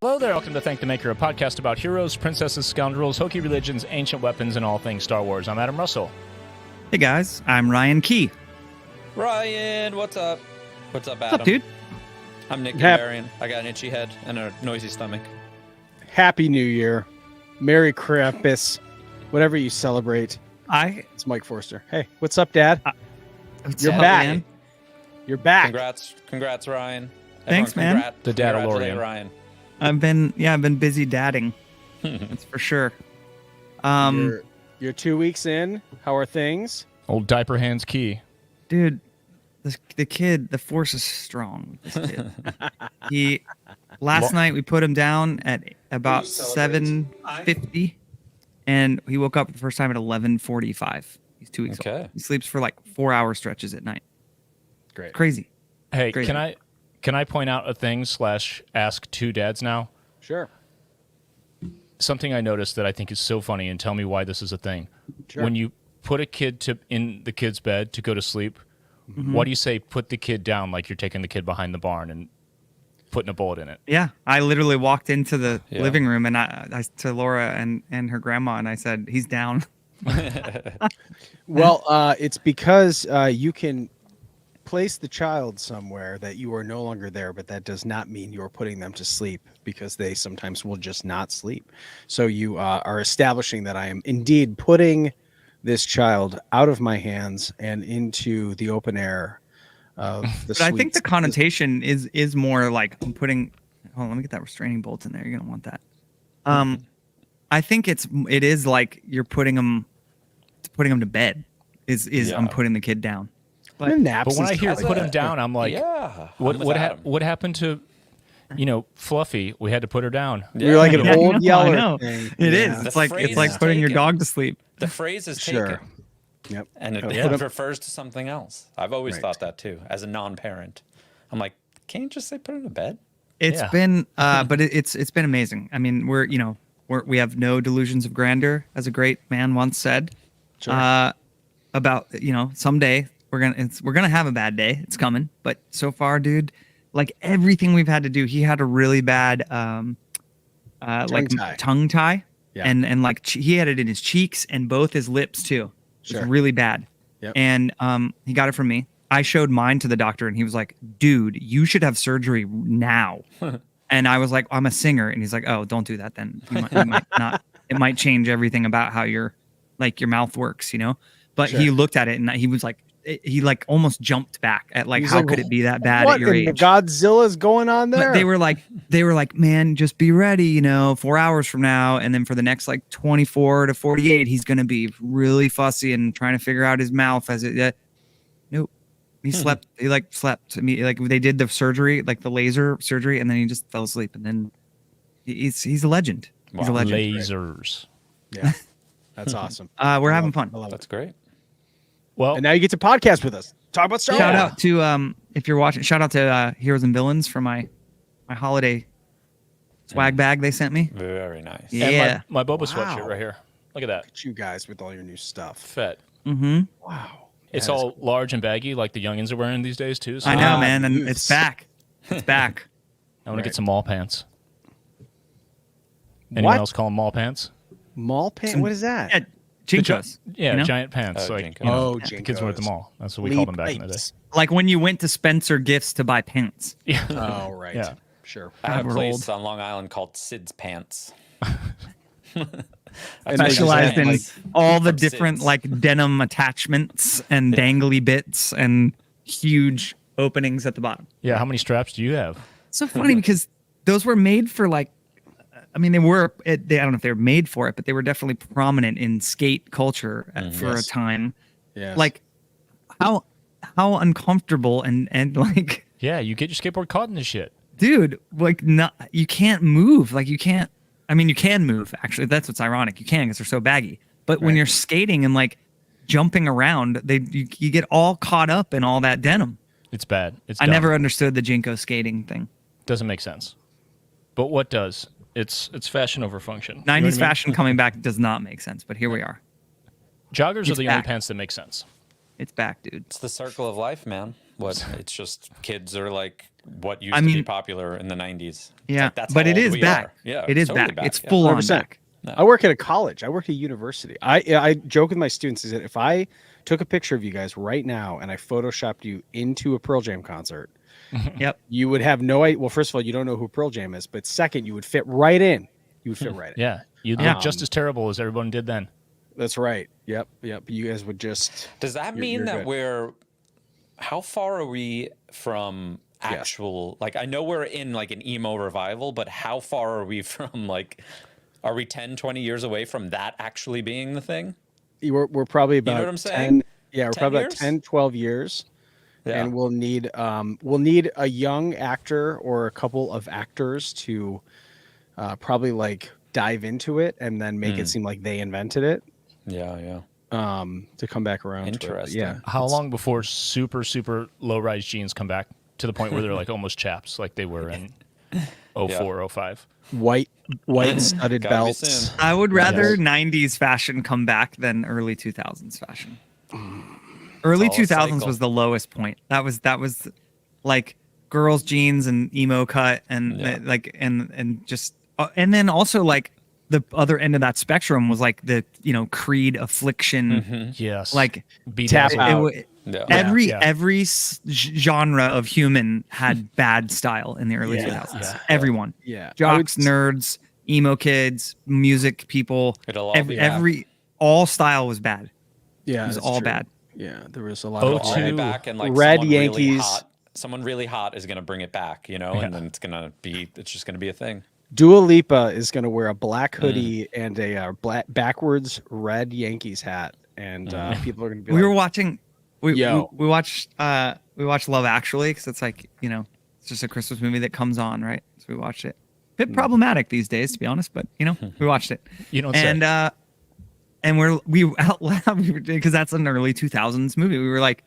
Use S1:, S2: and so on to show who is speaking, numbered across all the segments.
S1: Hello there, welcome to Thank the Maker, a podcast about heroes, princesses, scoundrels, hokey religions, ancient weapons, and all things Star Wars. I'm Adam Russell.
S2: Hey guys, I'm Ryan Key.
S3: Ryan, what's up? What's up, Adam?
S2: What's up, dude?
S3: I'm Nick Gambarian. I got an itchy head and a noisy stomach.
S4: Happy New Year. Merry Krampus. Whatever you celebrate. It's Mike Forster. Hey, what's up, Dad? You're back. Man? You're back.
S3: Congrats, Ryan.
S2: Thanks, man.
S1: The Dadalorian.
S3: Ryan.
S2: I've been busy dadding. That's for sure.
S4: You're 2 weeks in. How are things?
S1: Old diaper hands Key.
S2: Dude, the kid, the force is strong with this kid. Last night we put him down at about 7:50, and he woke up for the first time at 11:45. He's 2 weeks old. He sleeps for like 4-hour stretches at night.
S4: Great.
S2: Crazy.
S1: Hey,
S2: Crazy.
S1: Can I point out a thing / ask two dads now?
S4: Sure.
S1: Something I noticed that I think is so funny, and tell me why this is a thing.
S4: Sure.
S1: When you put a kid in the kid's bed to go to sleep, what do you say? Put the kid down like you're taking the kid behind the barn and putting a bullet in it.
S2: Yeah, I literally walked into the living room and I to Laura and her grandma, and I said, "He's down."
S4: Well, it's because you can place the child somewhere that you are no longer there, but that does not mean you're putting them to sleep, because they sometimes will just not sleep. So you are establishing that I am indeed putting this child out of my hands and into the open air of the
S2: But I think the connotation is more like I'm putting. Hold on, let me get that restraining bolt in there. You're gonna want that. I think it is like you're putting him to bed. I'm putting the kid down. But
S1: when I hear put him down, I'm like, what happened to, Fluffy? We had to put her down.
S4: You're like an old yeller.
S2: I know.
S4: Thing.
S2: It is. It's like putting your dog to sleep.
S3: The phrase is
S4: Sure.
S3: taken.
S4: Yep.
S3: And it refers to something else. I've always thought that too, as a non-parent. I'm like, can't you just say put him to bed?
S2: It's been, but it's been amazing. I mean, we have no delusions of grandeur, as a great man once said.
S4: Sure.
S2: About someday we're gonna have a bad day. It's coming. But so far, dude, like everything we've had to do, he had a really bad tongue tie. Yeah. And like he had it in his cheeks and both his lips too. It was really bad. Yep. And he got it from me. I showed mine to the doctor and he was like, "Dude, you should have surgery now." And I was like, "I'm a singer." And he's like, "Oh, don't do that then. You might not. It might change everything about how your mouth works, But he looked at it and he was like, he like almost jumped back at like, how could it be that bad at your age?
S4: What Godzilla's going on there?
S2: But they were like, "Man, just be ready, 4 hours from now." And then for the next like 24 to 48, he's going to be really fussy and trying to figure out his mouth nope. He slept. He slept. I mean, they did the surgery, like the laser surgery, and then he just fell asleep. And then he's a legend.
S3: Wow.
S2: He's a legend.
S1: Lasers.
S4: Yeah. That's awesome.
S2: We're having fun.
S3: That's great.
S1: Well,
S4: and now you get to podcast with us. Talk about Star Wars.
S2: Shout out to if you're watching. Shout out to Heroes and Villains for my holiday swag bag they sent me.
S3: Very nice.
S2: Yeah,
S1: and my Boba sweatshirt right here. Look at that.
S4: Look at you guys with all your new stuff.
S1: Fett.
S2: Mm-hmm.
S4: Wow.
S1: It's all large and baggy, like the youngins are wearing these days too. So
S2: I know, man, and it's back. It's back.
S1: I want to get some mall pants. Anyone else call them mall pants?
S4: Mall pants? What is that?
S2: Yeah, Jinkos.
S1: Giant pants.
S4: Jinkos.
S1: The kids were at the mall. That's what we called them back in the day.
S2: Like when you went to Spencer Gifts to buy pants.
S1: Yeah.
S4: Oh, right.
S1: Yeah.
S4: Sure.
S3: I have a
S2: we're
S3: place
S2: old.
S3: on Long Island called Sid's Pants.
S2: Specialized in all the
S3: from
S2: different
S3: Sid's.
S2: like denim attachments and dangly bits and huge openings at the bottom.
S1: Yeah. How many straps do you have?
S2: So funny because those were made for like, I mean, I don't know if they were made for it, but they were definitely prominent in skate culture for a time.
S4: Yeah.
S2: Like how uncomfortable and like,
S1: Yeah, you get your skateboard caught in this shit.
S2: dude, like you can't move. Like you can't, I mean, you can move actually. That's what's ironic. You can because they're so baggy. But when you're skating and like jumping around, you get all caught up in all that denim.
S1: It's bad. It's
S2: I
S1: dumb.
S2: never understood the Jinko skating thing.
S1: Doesn't make sense. But what does? It's fashion over function.
S2: 90s
S1: You know what I mean?
S2: fashion coming back does not make sense, but here we are.
S1: Joggers are
S2: It's
S1: the only
S2: back.
S1: pants that make sense.
S2: It's back, dude.
S3: It's the circle of life, man. What it's just kids are like what used to be popular in the 90s.
S2: Yeah,
S3: Like, that's
S2: but
S3: how
S2: it
S3: old
S2: is
S3: we
S2: back.
S3: are. Yeah,
S2: it is
S3: totally
S2: back. It's
S3: yeah.
S2: full on
S4: 100%.
S2: back.
S3: No.
S4: I work at a college. I work at a university. I joke with my students is that if I took a picture of you guys right now and I photoshopped you into a Pearl Jam concert,
S2: Yep.
S4: you would have no idea. Well, first of all, you don't know who Pearl Jam is, but second, you would fit right in. You would fit right in.
S1: Yeah, you'd look just as terrible as everyone did then.
S4: That's right. Yep. You guys would just.
S3: Does that mean that we're? How far are we from actual? Like, I know we're in like an emo revival, but how far are we from like? Are we 10, 20 years away from that actually being the thing?
S4: We're probably about
S3: You know what I'm saying?
S4: 10, yeah, we're
S3: 10
S4: probably
S3: years?
S4: about 10, 12 years.
S3: Yeah.
S4: And we'll need a young actor or a couple of actors to probably like dive into it and then make it seem like they invented it.
S3: Yeah.
S4: To come back around.
S3: Interesting.
S4: Yeah.
S1: How long before super low-rise jeans come back to the point where they're like almost chaps, like they were in 04, 05?
S4: White studded
S3: Gotta be
S4: belts.
S3: soon.
S2: I would rather 90s fashion come back than early 2000s fashion. Early
S3: It's all a
S2: 2000s
S3: cycle.
S2: was the lowest point. That was like girls jeans and emo cut and and just and then also like the other end of that spectrum was like the Creed Affliction
S1: Yes.
S2: like
S4: Tap out.
S2: Every genre of human had bad style in the early 2000s.
S1: Yeah.
S2: Everyone.
S4: Yeah.
S2: Jocks, nerds, emo kids, music people.
S3: It'll all be back.
S2: All style was bad.
S4: Yeah.
S2: It was
S4: that's
S2: all
S4: true.
S2: bad.
S4: Yeah. There was a lot
S1: Oh,
S4: of
S3: All
S1: two.
S3: the way back and like
S4: Red
S3: someone really
S4: Yankees.
S3: hot. Someone really hot is gonna bring it back, and then it's just gonna be a thing.
S4: Dua Lipa is going to wear a black hoodie and a black backwards red Yankees hat, and people are going to be.
S2: We
S4: like,
S2: were watching. We
S4: Yo.
S2: watched Love Actually because it's like it's just a Christmas movie that comes on, right? So we watched it. Bit problematic these days, to be honest, but we watched it.
S1: You don't
S2: and
S1: say.
S2: and we out loud because that's an early 2000s movie. We were like,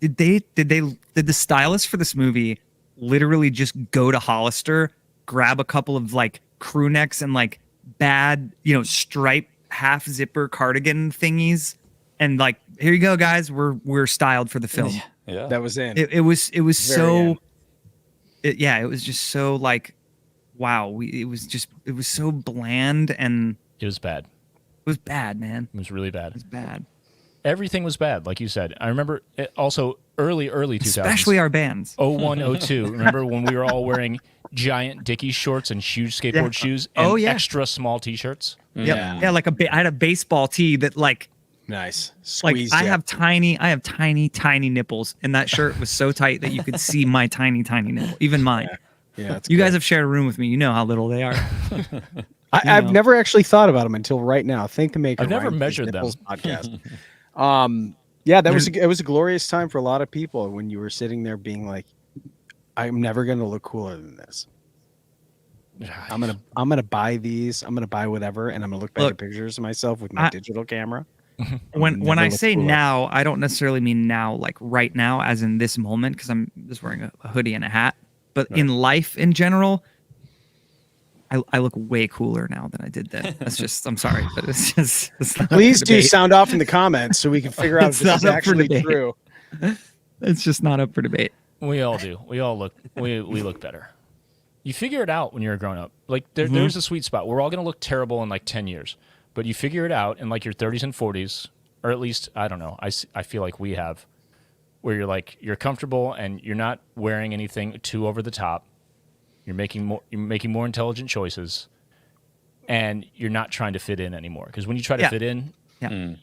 S2: did the stylist for this movie literally just go to Hollister, grab a couple of like crew necks and like bad stripe half zipper cardigan thingies and like, here you go guys, we're styled for the film.
S3: Yeah.
S4: that was in.
S2: It was
S4: Very
S2: so
S4: end.
S2: it was just so like, wow, it was so bland and
S1: It was bad.
S2: it was bad, man.
S1: It was really bad.
S2: It was bad.
S1: Everything was bad, like you said. I remember also early 2000s.
S2: Especially our bands.
S1: 01, 02. Remember when we were all wearing giant Dickies shorts and huge skateboard shoes and extra small T-shirts?
S2: Yep. Yeah, like I had a baseball tee that like
S4: Nice.
S2: like
S4: Squeezed
S2: I
S4: ya.
S2: have tiny nipples, and that shirt was so tight that you could see my tiny nipple, even mine.
S4: Yeah, that's
S2: You
S4: good.
S2: guys have shared a room with me. You know how little they are.
S4: I've never actually thought about them until right now. Thank the maker.
S1: I've never
S4: Ryan, for his
S1: measured them.
S4: nipples Podcast. Yeah, it was a glorious time for a lot of people when you were sitting there being like, I'm never gonna look cooler than this. I'm gonna buy these. I'm gonna buy whatever, and I'm gonna look back at pictures of myself with my digital camera.
S2: When I say
S4: cooler.
S2: now, I don't necessarily mean now, like right now, as in this moment, because I'm just wearing a hoodie and a hat. But in life in general, I look way cooler now than I did then. That's just, I'm sorry, but it's not up
S4: Please
S2: for
S4: do
S2: debate.
S4: sound off in the comments so we can figure out if
S2: It's
S4: this is
S2: not up for
S4: actually
S2: debate.
S4: true.
S2: It's just not up for debate.
S1: We all do. We all look. We look better. You figure it out when you're a grown up. Like there's a sweet spot. We're all gonna look terrible in like 10 years, but you figure it out in like your 30s and 40s, or at least I don't know. I feel like we have, where you're comfortable and you're not wearing anything too over the top. You're making more intelligent choices, and you're not trying to fit in anymore. Because when you try to fit in,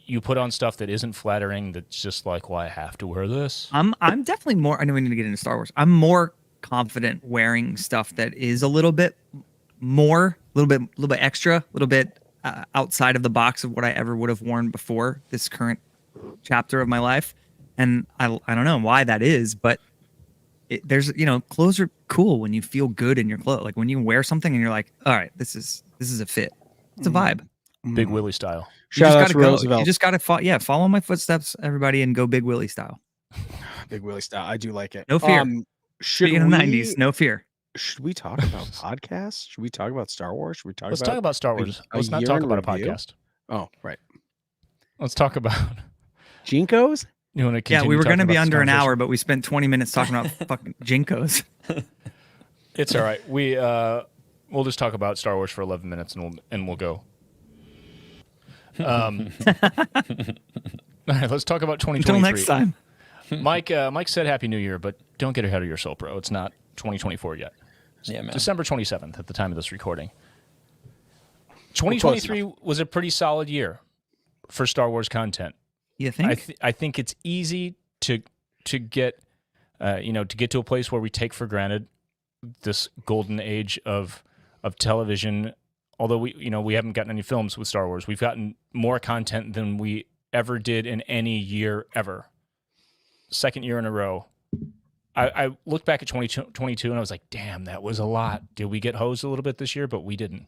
S1: you put on stuff that isn't flattering. That's just like, well, I have to wear this.
S2: I'm definitely more. I know we need to get into Star Wars. I'm more confident wearing stuff that is a little bit more, a little bit extra, a little bit outside of the box of what I ever would have worn before this current chapter of my life. And I don't know why that is, but there's clothes are cool when you feel good in your clothes. Like when you wear something and you're like, all right, this is a fit. It's a vibe.
S1: Big Willie style.
S2: You just
S4: Shout out
S2: gotta
S4: to
S2: go.
S4: Roosevelt.
S2: You just gotta follow my footsteps, everybody, and go Big Willie style.
S4: Big Willie style. I do like it.
S2: No fear.
S4: Should
S2: Speaking
S4: we,
S2: of the 90s, no fear.
S4: Should we talk about podcasts? Should we talk about Star Wars? Should we talk
S1: Let's
S4: about
S1: talk about Star Wars.
S4: a
S1: Let's not
S4: year
S1: talk
S4: in
S1: about a
S4: review?
S1: podcast.
S4: Oh, right.
S1: Let's talk about
S4: Jinkos?
S1: You want to
S2: Yeah, we were
S1: going to
S2: be under an hour, but we spent 20 minutes talking about fucking Jinkos.
S1: It's all right. We'll just talk about Star Wars for 11 minutes and we'll go. All right, let's talk about 2023.
S2: Until next time.
S1: Mike said Happy New Year, but don't get ahead of yourself, bro. It's not 2024 yet.
S3: Yeah, man.
S1: December 27th at the time of this recording. 2023 was a pretty solid year for Star Wars content.
S2: You think?
S1: I think it's easy to get to get to a place where we take for granted this golden age of television. Although we haven't gotten any films with Star Wars, we've gotten more content than we ever did in any year ever. Second year in a row. I looked back at 2022 and I was like, damn, that was a lot. Did we get hosed a little bit this year? But we didn't.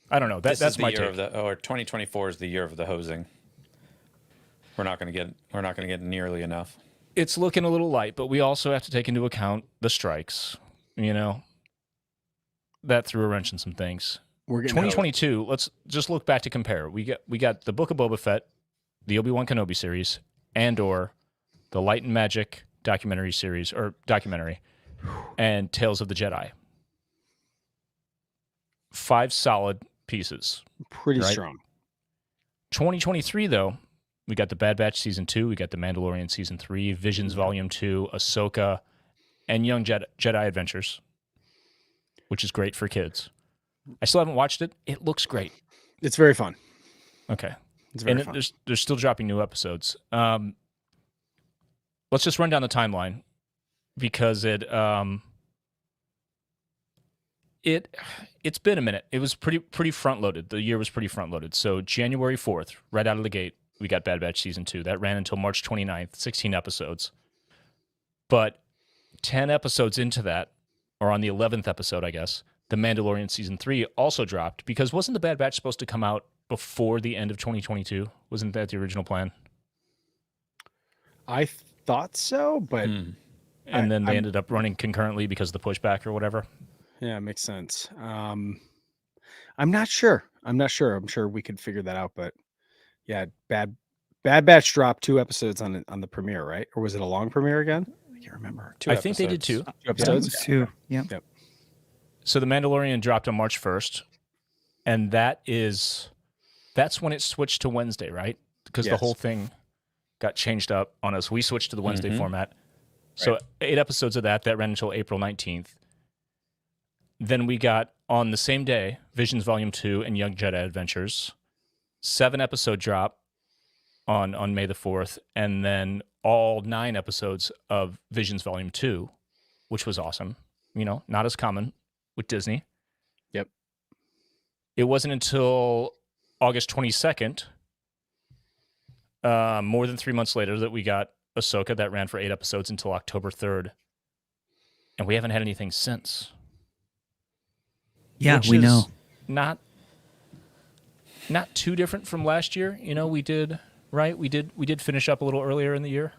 S1: I don't know. That's my take.
S3: 2024 is the year of the hosing. We're not going to get nearly enough.
S1: It's looking a little light, but we also have to take into account the strikes. That threw a wrench in some things. 2022. Let's just look back to compare. We got the Book of Boba Fett, the Obi-Wan Kenobi series, Andor, the Light and Magic documentary, and Tales of the Jedi. 5 solid pieces.
S4: Pretty strong.
S1: 2023, though, we got the Bad Batch Season 2, we got the Mandalorian Season 3, Visions Volume 2, Ahsoka, and Young Jedi Adventures, which is great for kids. I still haven't watched it. It looks great.
S4: It's very fun.
S1: Okay.
S4: It's very fun.
S1: They're still dropping new episodes. Let's just run down the timeline because it's been a minute. It was pretty front loaded. The year was pretty front loaded. So January 4th, right out of the gate, we got Bad Batch Season 2. That ran until March 29th, 16 episodes. But 10 episodes into that, or on the 11th episode, I guess, the Mandalorian Season 3 also dropped because wasn't the Bad Batch supposed to come out before the end of 2022? Wasn't that the original plan?
S4: I thought so, but
S1: and then they ended up running concurrently because of the pushback or whatever.
S4: Yeah, it makes sense. I'm not sure. I'm sure we could figure that out, but yeah, Bad Batch dropped 2 episodes on the premiere, right? Or was it a long premiere again? I can't remember.
S1: I think they did 2.
S4: 2 episodes.
S2: Yeah, 2. Yeah.
S4: Yep.
S1: So the Mandalorian dropped on March 1st, and that's when it switched to Wednesday, right? Because the whole thing got changed up on us. We switched to the Wednesday format. So 8 episodes of that ran until April 19th. Then we got, on the same day, Visions Volume 2 and Young Jedi Adventures. 7-episode drop on May the 4th, and then all 9 episodes of Visions Volume 2, which was awesome. Not as common with Disney.
S4: Yep.
S1: It wasn't until August 22nd, more than 3 months later, that we got Ahsoka. That ran for 8 episodes until October 3rd. And we haven't had anything since.
S2: Yeah, we know.
S1: Not too different from last year. We did finish up a little earlier in the year.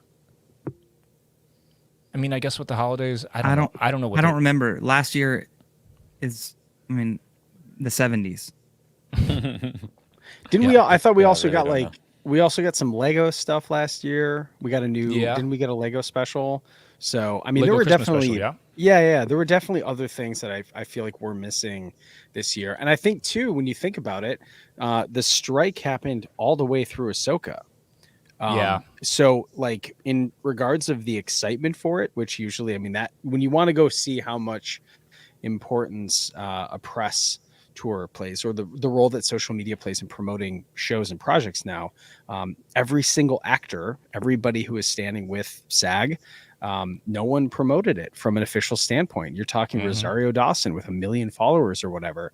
S1: I mean, I guess with the holidays, I don't know.
S2: I don't remember. Last year is, the 70s.
S4: Didn't we? I thought we also got we also got some Lego stuff last year. We got a new.
S1: Yeah.
S4: Didn't we get a Lego special? So I mean,
S1: Lego
S4: there were
S1: Christmas
S4: definitely
S1: special,
S4: yeah. There were definitely other things that I feel like we're missing this year. And I think too, when you think about it, the strike happened all the way through Ahsoka. So like in regards of the excitement for it, which usually, that when you want to go see how much importance a press tour plays, or the role that social media plays in promoting shows and projects now, every single actor, everybody who is standing with SAG, no one promoted it from an official standpoint. You're talking Rosario Dawson with 1 million followers or whatever,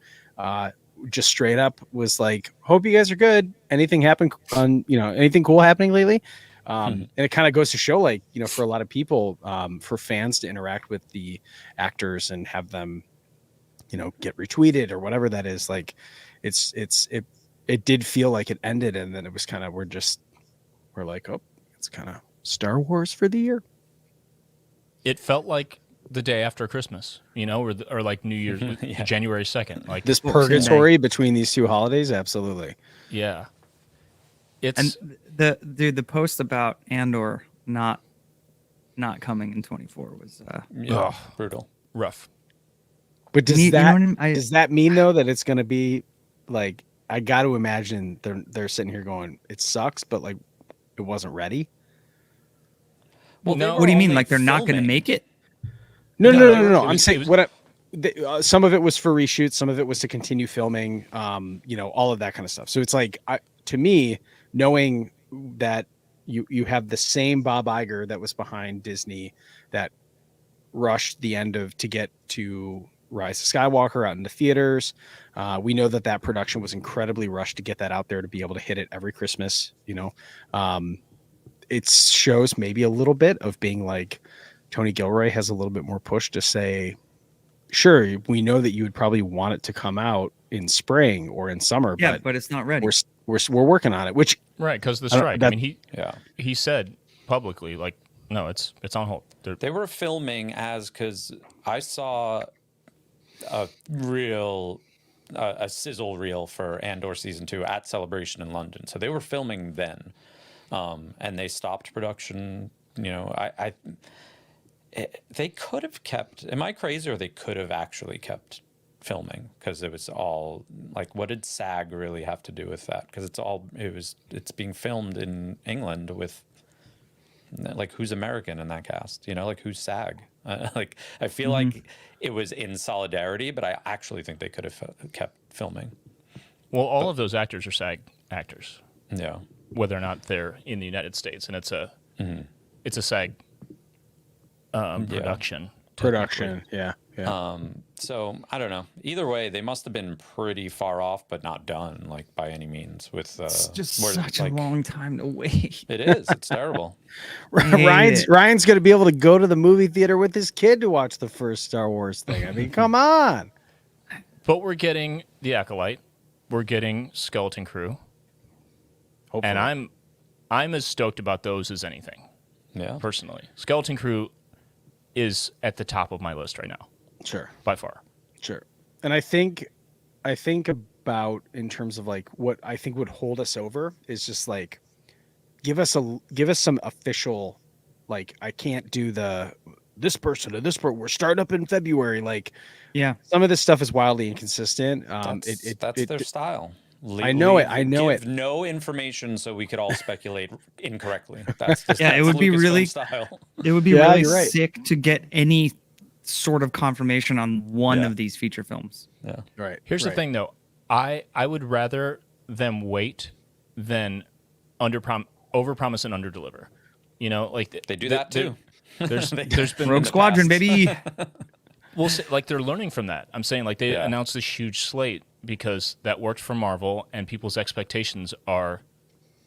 S4: just straight up was like, hope you guys are good. Anything anything cool happening lately? And it kind of goes to show, like, for a lot of people, for fans to interact with the actors and have them, get retweeted or whatever that is, like, it did feel like it ended. And then it was kind of, we're like, oh, it's kind of Star Wars for the year.
S1: It felt like the day after Christmas, or like New Year's, January 2nd. Like
S4: this purgatory between these two holidays. Absolutely.
S1: Yeah. It's
S2: the post about Andor not coming in 24 was
S3: brutal.
S1: rough.
S4: But does
S2: You know
S4: that
S2: what I mean?
S4: does that mean though that it's going to be like, I got to imagine they're sitting here going, it sucks, but like it wasn't ready.
S3: Well,
S1: No.
S2: What do you mean? Like they're not going to
S3: filming.
S2: make it?
S4: No.
S1: It
S4: I'm
S1: was-
S4: saying
S1: it was-
S4: some of it was for reshoots, some of it was to continue filming, all of that kind of stuff. So it's like, to me, knowing that you have the same Bob Iger that was behind Disney that rushed the end to get to Rise of Skywalker out in the theaters. We know that production was incredibly rushed to get that out there to be able to hit it every Christmas. It shows maybe a little bit of being like, Tony Gilroy has a little bit more push to say, sure, we know that you would probably want it to come out in spring or in summer,
S2: Yeah, but it's not ready.
S4: we're working on it, which
S1: right, because the
S4: I don't-
S1: strike.
S4: that-
S1: I mean, he said publicly, like, no, it's on hold.
S3: They were filming because I saw a real a sizzle reel for Andor season 2 at Celebration in London. So they were filming then, and they stopped production. They could have kept. Am I crazy, or they could have actually kept filming because it was all like, what did SAG really have to do with that? Because it's being filmed in England with. Like, who's American in that cast? Like, who's SAG? I feel like it was in solidarity, but I actually think they could have kept filming.
S1: Well, all of those actors are SAG actors.
S3: Yeah.
S1: Whether or not they're in the United States, and it's a SAG production.
S4: production. Yeah.
S3: So I don't know. Either way, they must have been pretty far off, but not done, like, by any means. With
S2: It's just such a long time to wait.
S3: It is. It's terrible.
S4: Ryan's going to be able to go to the movie theater with his kid to watch the first Star Wars thing. I mean, come on.
S1: But we're getting the Acolyte. We're getting Skeleton Crew.
S4: Hopefully.
S1: And I'm as stoked about those as anything.
S3: Yeah.
S1: Personally, Skeleton Crew is at the top of my list right now.
S4: Sure.
S1: By far.
S4: Sure. And I think about, in terms of like what I think would hold us over, is just like, give us some official, like, I can't do this person to this person. We're starting up in February. Like,
S2: Yeah.
S4: some of this stuff is wildly inconsistent.
S3: That's their style.
S4: I know it.
S3: Give no information so we could all speculate incorrectly. That's just,
S2: Yeah, it would be
S3: Lucasfilm
S2: really
S3: style.
S2: It would be
S4: Yeah,
S2: really
S4: you're right.
S2: sick to get any sort of confirmation on one
S3: Yeah.
S2: of these feature films.
S3: Yeah.
S4: Right.
S1: Here's the thing, though. I would rather them wait than overpromise and underdeliver. Like
S3: They do that too.
S1: There's been
S2: Rogue Squadron, baby.
S1: We'll say, like, they're learning from that. I'm saying, like, they
S3: Yeah.
S1: announced this huge slate because that worked for Marvel, and people's expectations are,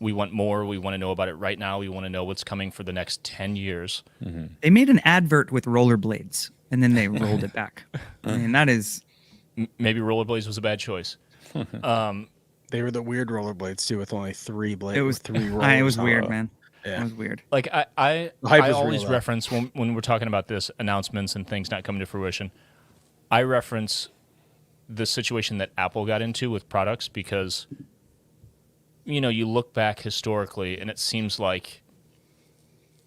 S1: we want more. We want to know about it right now. We want to know what's coming for the next 10 years.
S2: They made an advert with rollerblades, and then they rolled it back. I mean, that is...
S1: Maybe rollerblades was a bad choice.
S4: They were the weird rollerblades too, with only 3 blades.
S2: It was
S4: three rollers.
S2: it was
S4: on
S2: weird,
S4: it.
S2: man.
S4: Yeah.
S2: It was weird.
S1: Like, I
S4: hype is
S1: always
S4: real, though.
S1: reference, when we're talking about this, announcements and things not coming to fruition, I reference the situation that Apple got into with products because, you look back historically and it seems like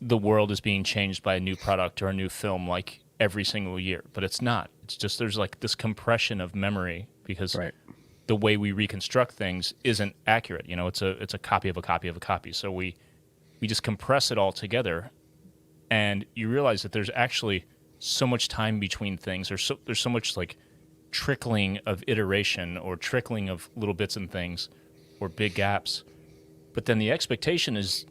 S1: the world is being changed by a new product or a new film like every single year, but it's not. It's just there's like this compression of memory because
S4: Right.
S1: the way we reconstruct things isn't accurate. It's a copy of a copy of a copy. So we just compress it all together, and you realize that there's actually so much time between things. There's so much like trickling of iteration or trickling of little bits and things or big gaps. But then the expectation is,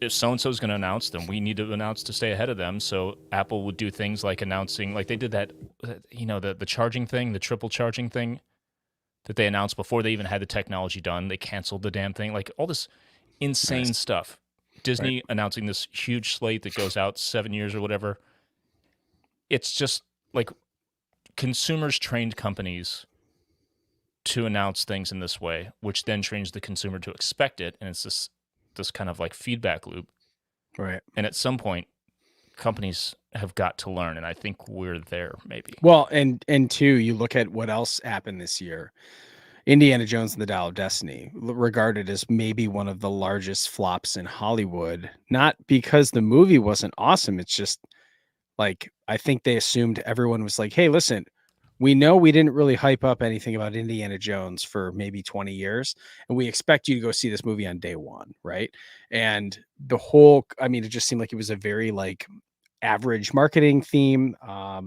S1: if so-and-so is going to announce, then we need to announce to stay ahead of them. So Apple would do things like announcing, like they did that, the charging thing, the triple charging thing that they announced before they even had the technology done. They canceled the damn thing. Like all this insane stuff. Disney announcing this huge slate that goes out 7 years or whatever. It's just like consumers trained companies to announce things in this way, which then trains the consumer to expect it. And it's this kind of like feedback loop.
S4: Right.
S1: And at some point, companies have got to learn. And I think we're there maybe.
S4: Well, and two, you look at what else happened this year. Indiana Jones and the Dial of Destiny, regarded as maybe one of the largest flops in Hollywood. Not because the movie wasn't awesome. It's just like, I think they assumed everyone was like, hey, listen, we know we didn't really hype up anything about Indiana Jones for maybe 20 years, and we expect you to go see this movie on day one, right? And it just seemed like it was a very like average marketing theme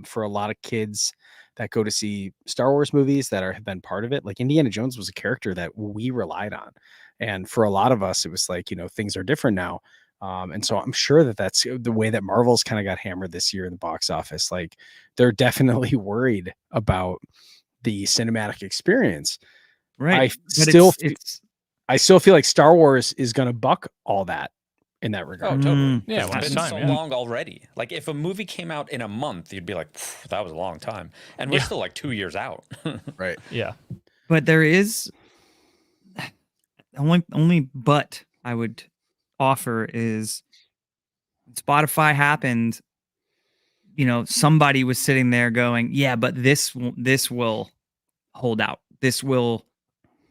S4: for a lot of kids that go to see Star Wars movies that have been part of it. Like Indiana Jones was a character that we relied on, and for a lot of us, it was like, things are different now. And so I'm sure that that's the way that Marvel's kind of got hammered this year in the box office. Like they're definitely worried about the cinematic experience.
S2: Right.
S4: I still feel like Star Wars is going to buck all that in that regard.
S3: Oh, totally.
S1: Yeah,
S3: It's been so long already. Like if a movie came out in a month, you'd be like, that was a long time. And we're still like 2 years out.
S4: Right.
S1: Yeah.
S2: But there is only but I would offer is Spotify happened, somebody was sitting there going, yeah, but this will hold out. This will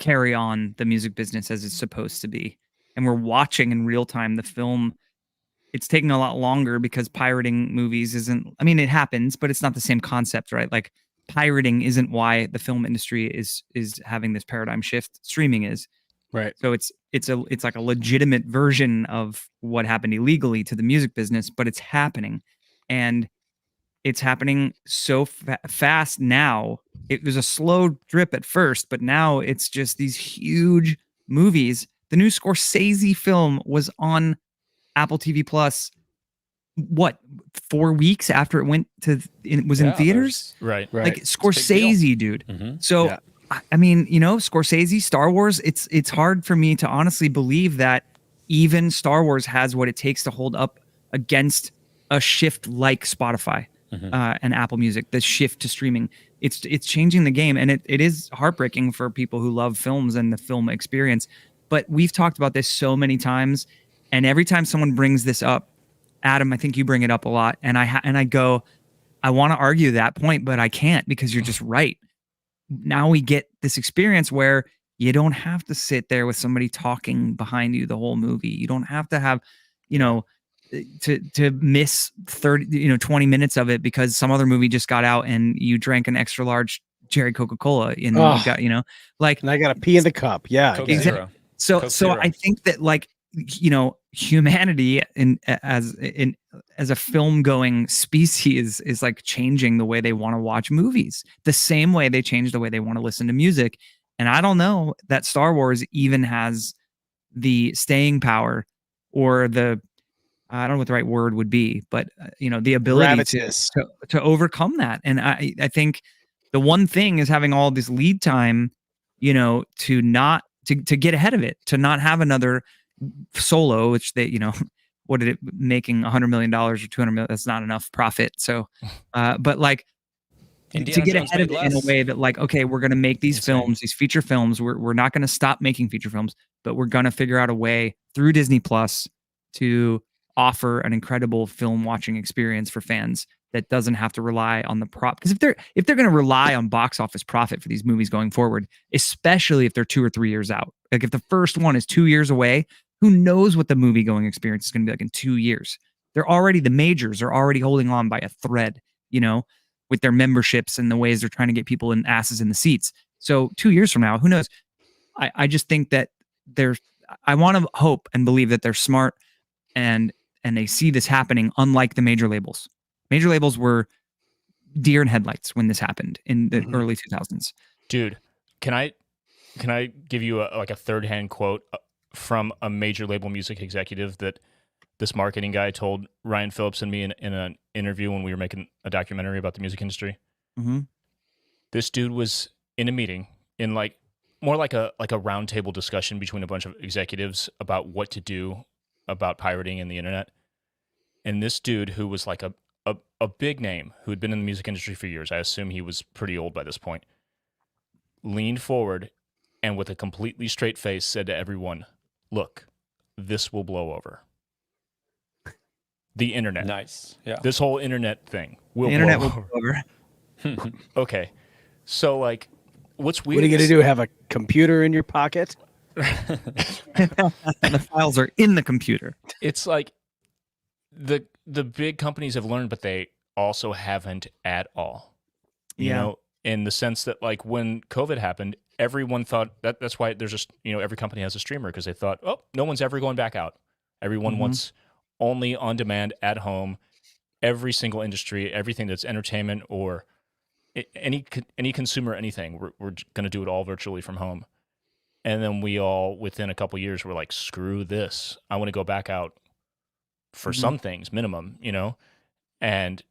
S2: carry on the music business as it's supposed to be. And we're watching in real time the film. It's taking a lot longer because pirating movies it happens, but it's not the same concept, right? Like pirating isn't why the film industry is having this paradigm shift. Streaming is.
S4: Right.
S2: So it's like a legitimate version of what happened illegally to the music business, but it's happening, and it's happening so fast now. It was a slow drip at first, but now it's just these huge movies. The new Scorsese film was on Apple TV Plus. What, 4 weeks after it was in theaters?
S1: Right.
S2: Like Scorsese, dude.
S3: Mm-hmm.
S2: So. Yeah. Scorsese, Star Wars, it's hard for me to honestly believe that even Star Wars has what it takes to hold up against a shift like Spotify and Apple Music, the shift to streaming. It's changing the game, and it is heartbreaking for people who love films and the film experience. But we've talked about this so many times, and every time someone brings this up, Adam, I think you bring it up a lot, and I go, I want to argue that point, but I can't because you're just right. Now we get this experience where you don't have to sit there with somebody talking behind you the whole movie. You don't have to have, to miss 20 minutes of it because some other movie just got out and you drank an extra large cherry Coca-Cola and you got, like,
S4: and I got to pee in the cup. Yeah.
S3: Coke
S4: Exactly.
S3: Zero.
S2: So
S3: Coke Zero.
S2: I think that humanity as a film going species is like changing the way they want to watch movies, the same way they change the way they want to listen to music. And I don't know that Star Wars even has the staying power or I don't know what the right word would be, but the ability to overcome that. And I think the one thing is having all this lead time, to get ahead of it, to not have another Solo, which they, what did it making $100 million or $200 million? That's not enough profit. So, but like
S3: Indiana
S2: to get
S3: Jones
S2: ahead of it in a
S3: less.
S2: way that like, okay, we're going to make these films, these feature films. We're not going to stop making feature films, but we're going to figure out a way through Disney Plus to offer an incredible film watching experience for fans that doesn't have to rely on the prop. Because if they're going to rely on box office profit for these movies going forward, especially if they're 2 or 3 years out, like if the first one is 2 years away, who knows what the movie going experience is going to be like in 2 years? The majors are already holding on by a thread, with their memberships and the ways they're trying to get people in asses in the seats. So 2 years from now, who knows? I just think that I want to hope and believe that they're smart and they see this happening, unlike the major labels. Major labels were deer in headlights when this happened in the early 2000s.
S1: Dude, can I give you a third-hand quote from a major label music executive that this marketing guy told Ryan Phillips and me in an interview when we were making a documentary about the music industry?
S2: Mm-hmm.
S1: This dude was in a meeting in more like a roundtable discussion between a bunch of executives about what to do about pirating and the internet. And this dude, who was like a big name, who had been in the music industry for years, I assume he was pretty old by this point, leaned forward and with a completely straight face said to everyone, "Look, this will blow over. The internet."
S3: Nice. Yeah.
S1: This whole internet thing will
S2: The internet
S1: blow
S2: will blow over.
S1: Okay. So what's weird?
S4: What are you gonna do? Have a computer in your pocket?
S2: And the files are in the computer.
S1: It's like the big companies have learned, but they also haven't at all. You know, in the sense that like when COVID happened, everyone thought that's why there's just every company has a streamer, because they thought, oh, no one's ever going back out. Everyone wants only on demand at home. Every single industry, everything that's entertainment or any consumer, anything, we're going to do it all virtually from home. And then we all, within a couple years, were like, screw this. I want to go back out for some things, minimum, And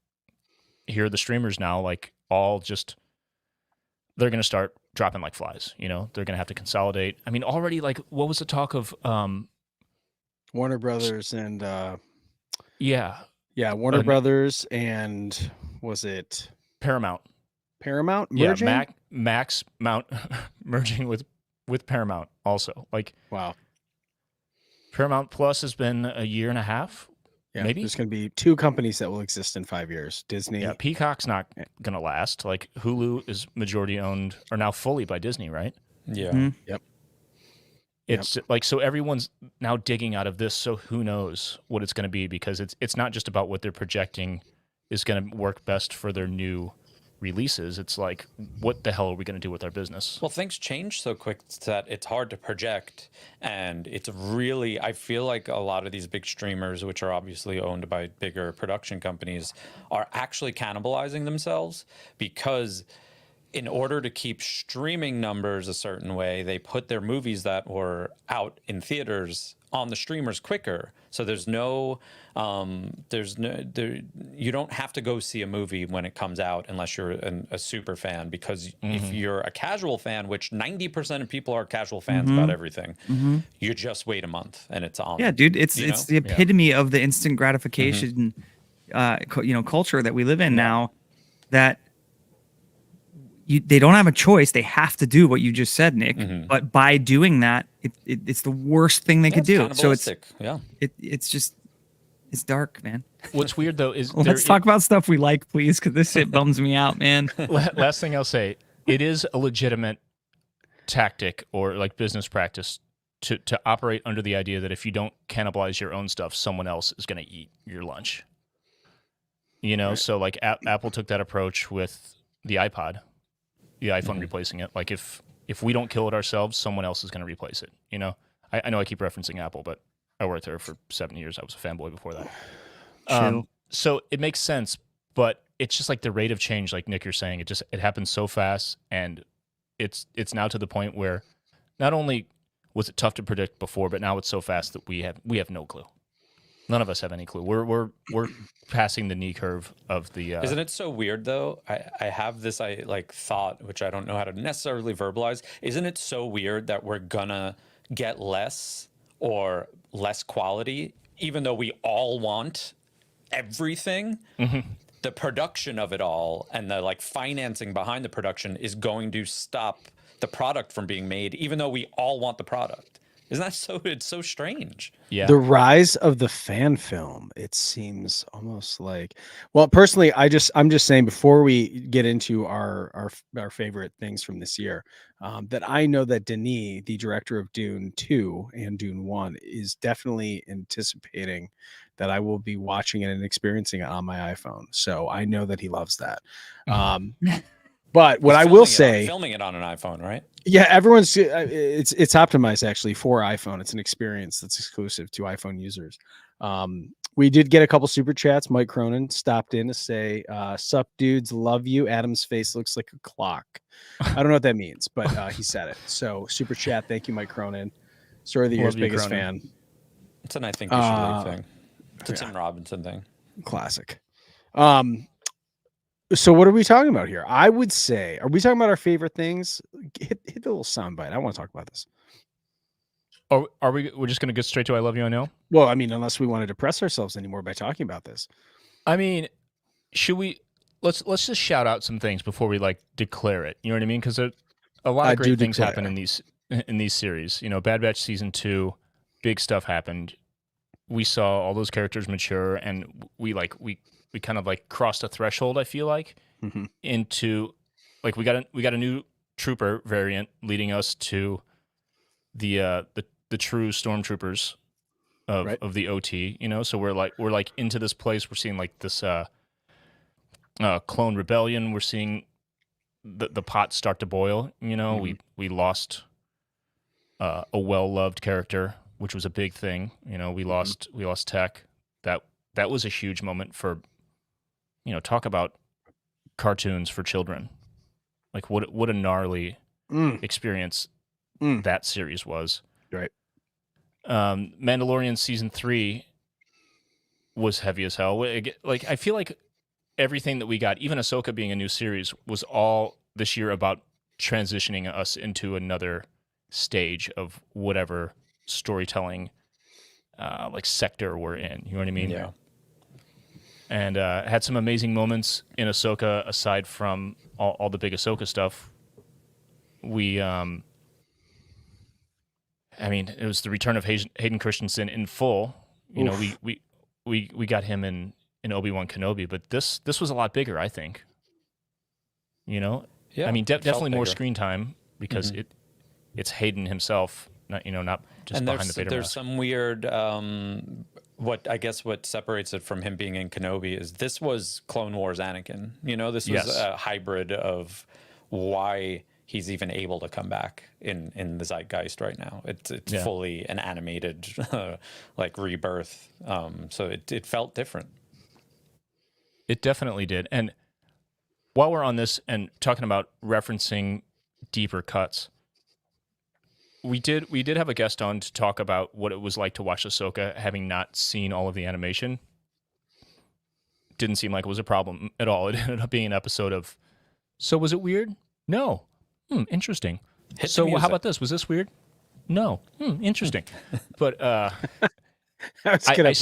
S1: here are the streamers now, like all just, they're going to start dropping like flies, They're going to have to consolidate. I mean, already, like, what was the talk of
S4: Warner Brothers and
S1: Warner
S4: Brothers and was it
S1: Paramount
S4: merging?
S1: Yeah, Max Mount merging with Paramount also. Like,
S4: wow.
S1: Paramount Plus has been a year and a half.
S4: Yeah,
S1: maybe
S4: there's going to be 2 companies that will exist in 5 years. Disney.
S1: Yeah, Peacock's not going to last. Like, Hulu is majority owned, or now fully, by Disney, right?
S3: Yeah.
S4: Yep.
S1: It's like, so everyone's now digging out of this. So who knows what it's going to be, because it's not just about what they're projecting is going to work best for their new releases. It's like, what the hell are we going to do with our business?
S3: Well, things change so quick that it's hard to project, and it's really, I feel like a lot of these big streamers, which are obviously owned by bigger production companies, are actually cannibalizing themselves, because in order to keep streaming numbers a certain way, they put their movies that were out in theaters on the streamers quicker. So you don't have to go see a movie when it comes out unless you're a super fan, because if you're a casual fan, which 90% of people are casual fans about everything, you just wait a month and it's on.
S2: Yeah, dude, it's the epitome of the instant gratification, culture that we live in now. That they don't have a choice; they have to do what you just said, Nick. But by doing that, it's the worst thing they could do. So it's dark, man.
S1: What's weird though is
S2: let's talk about stuff we like, please, because this shit bums me out, man.
S1: Last thing I'll say, it is a legitimate tactic or like business practice to operate under the idea that if you don't cannibalize your own stuff, someone else is going to eat your lunch. Right. So like Apple took that approach with the iPod, the iPhone replacing it. Like if we don't kill it ourselves, someone else is going to replace it. I know I keep referencing Apple, but I worked there for 7 years. I was a fanboy before that. So it makes sense, but it's just like the rate of change, like Nick, you're saying, it happens so fast, and it's now to the point where not only was it tough to predict before, but now it's so fast that we have no clue. None of us have any clue. We're passing the knee curve of the.
S3: Isn't it so weird though? I have this thought, which I don't know how to necessarily verbalize. Isn't it so weird that we're gonna get less or less quality, even though we all want everything? The production of it all and the financing behind the production is going to stop the product from being made, even though we all want the product. Isn't that so? It's so strange.
S1: Yeah.
S4: The rise of the fan film. It seems almost like. Well, personally, I'm just saying before we get into our favorite things from this year, that I know that Denis, the director of Dune 2 and Dune 1, is definitely anticipating that I will be watching it and experiencing it on my iPhone. So I know that he loves that. But what I will say,
S3: filming it on an iPhone, right?
S4: Yeah, everyone's it's optimized actually for iPhone. It's an experience that's exclusive to iPhone users. We did get a couple super chats. Mike Cronin stopped in to say, "Sup, dudes, love you." Adam's face looks like a clock. I don't know what that means, but he said it. So super chat, thank you, Mike Cronin. Story of the year's biggest fan.
S3: It's an I think you should leave thing. It's a Tim Robinson thing.
S4: Classic. So what are we talking about here? I would say, are we talking about our favorite things? Hit the little soundbite. I want to talk about this.
S1: Oh, we're just going to get straight to I love you, I know?
S4: Well, I mean, unless we want to depress ourselves anymore by talking about this.
S1: I mean, should we let's just shout out some things before we declare it. You know what I mean? Because a lot of great things happen in these series. Bad Batch season 2, big stuff happened. We saw all those characters mature, and we kind of crossed a threshold, I feel like, into we got a new trooper variant leading us to the true stormtroopers of the OT, you know. So we're like into this place. We're seeing like this clone rebellion. We're seeing the pot start to boil. You know, we lost a well-loved character, which was a big thing. You know, we lost Tech. That was a huge moment for, you know, talk about cartoons for children. Like what a gnarly experience that series was.
S4: Right.
S1: Mandalorian season 3 was heavy as hell. Like I feel like everything that we got, even Ahsoka being a new series, was all this year about transitioning us into another stage of whatever storytelling like sector we're in. You know what I mean?
S3: Yeah.
S1: And had some amazing moments in Ahsoka aside from all the big Ahsoka stuff. We, I mean, it was the return of Hayden Christensen in full. You know, we got him in Obi-Wan Kenobi, but this was a lot bigger, I think. You know?
S3: Yeah.
S1: I mean, definitely more
S3: bigger.
S1: screen time because it's Hayden himself, not just behind the Vader
S3: there's
S1: mask.
S3: some weird what separates it from him being in Kenobi is this was Clone Wars Anakin. You know, this was a hybrid of why he's even able to come back in the zeitgeist right now. It's fully an animated like rebirth. So it felt different.
S1: It definitely did. And while we're on this and talking about referencing deeper cuts, we did have a guest on to talk about what it was like to watch Ahsoka, having not seen all of the animation. Didn't seem like it was a problem at all. It ended up being an episode of, so was it weird? No. Interesting. So how about this? Was this weird? No. Interesting. But I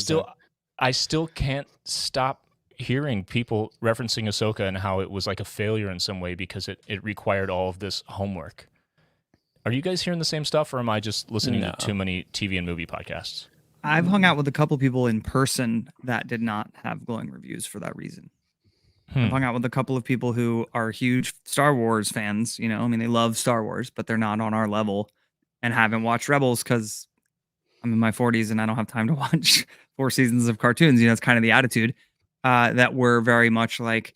S1: still can't stop hearing people referencing Ahsoka and how it was like a failure in some way because it required all of this homework. Are you guys hearing the same stuff, or am I just listening to too many TV and movie podcasts?
S2: I've hung out with a couple people in person that did not have glowing reviews for that reason. I've hung out with a couple of people who are huge Star Wars fans. You know, I mean, they love Star Wars, but they're not on our level and haven't watched Rebels because I'm in my 40s and I don't have time to watch 4 seasons of cartoons. You know, it's kind of the attitude that we're very much like,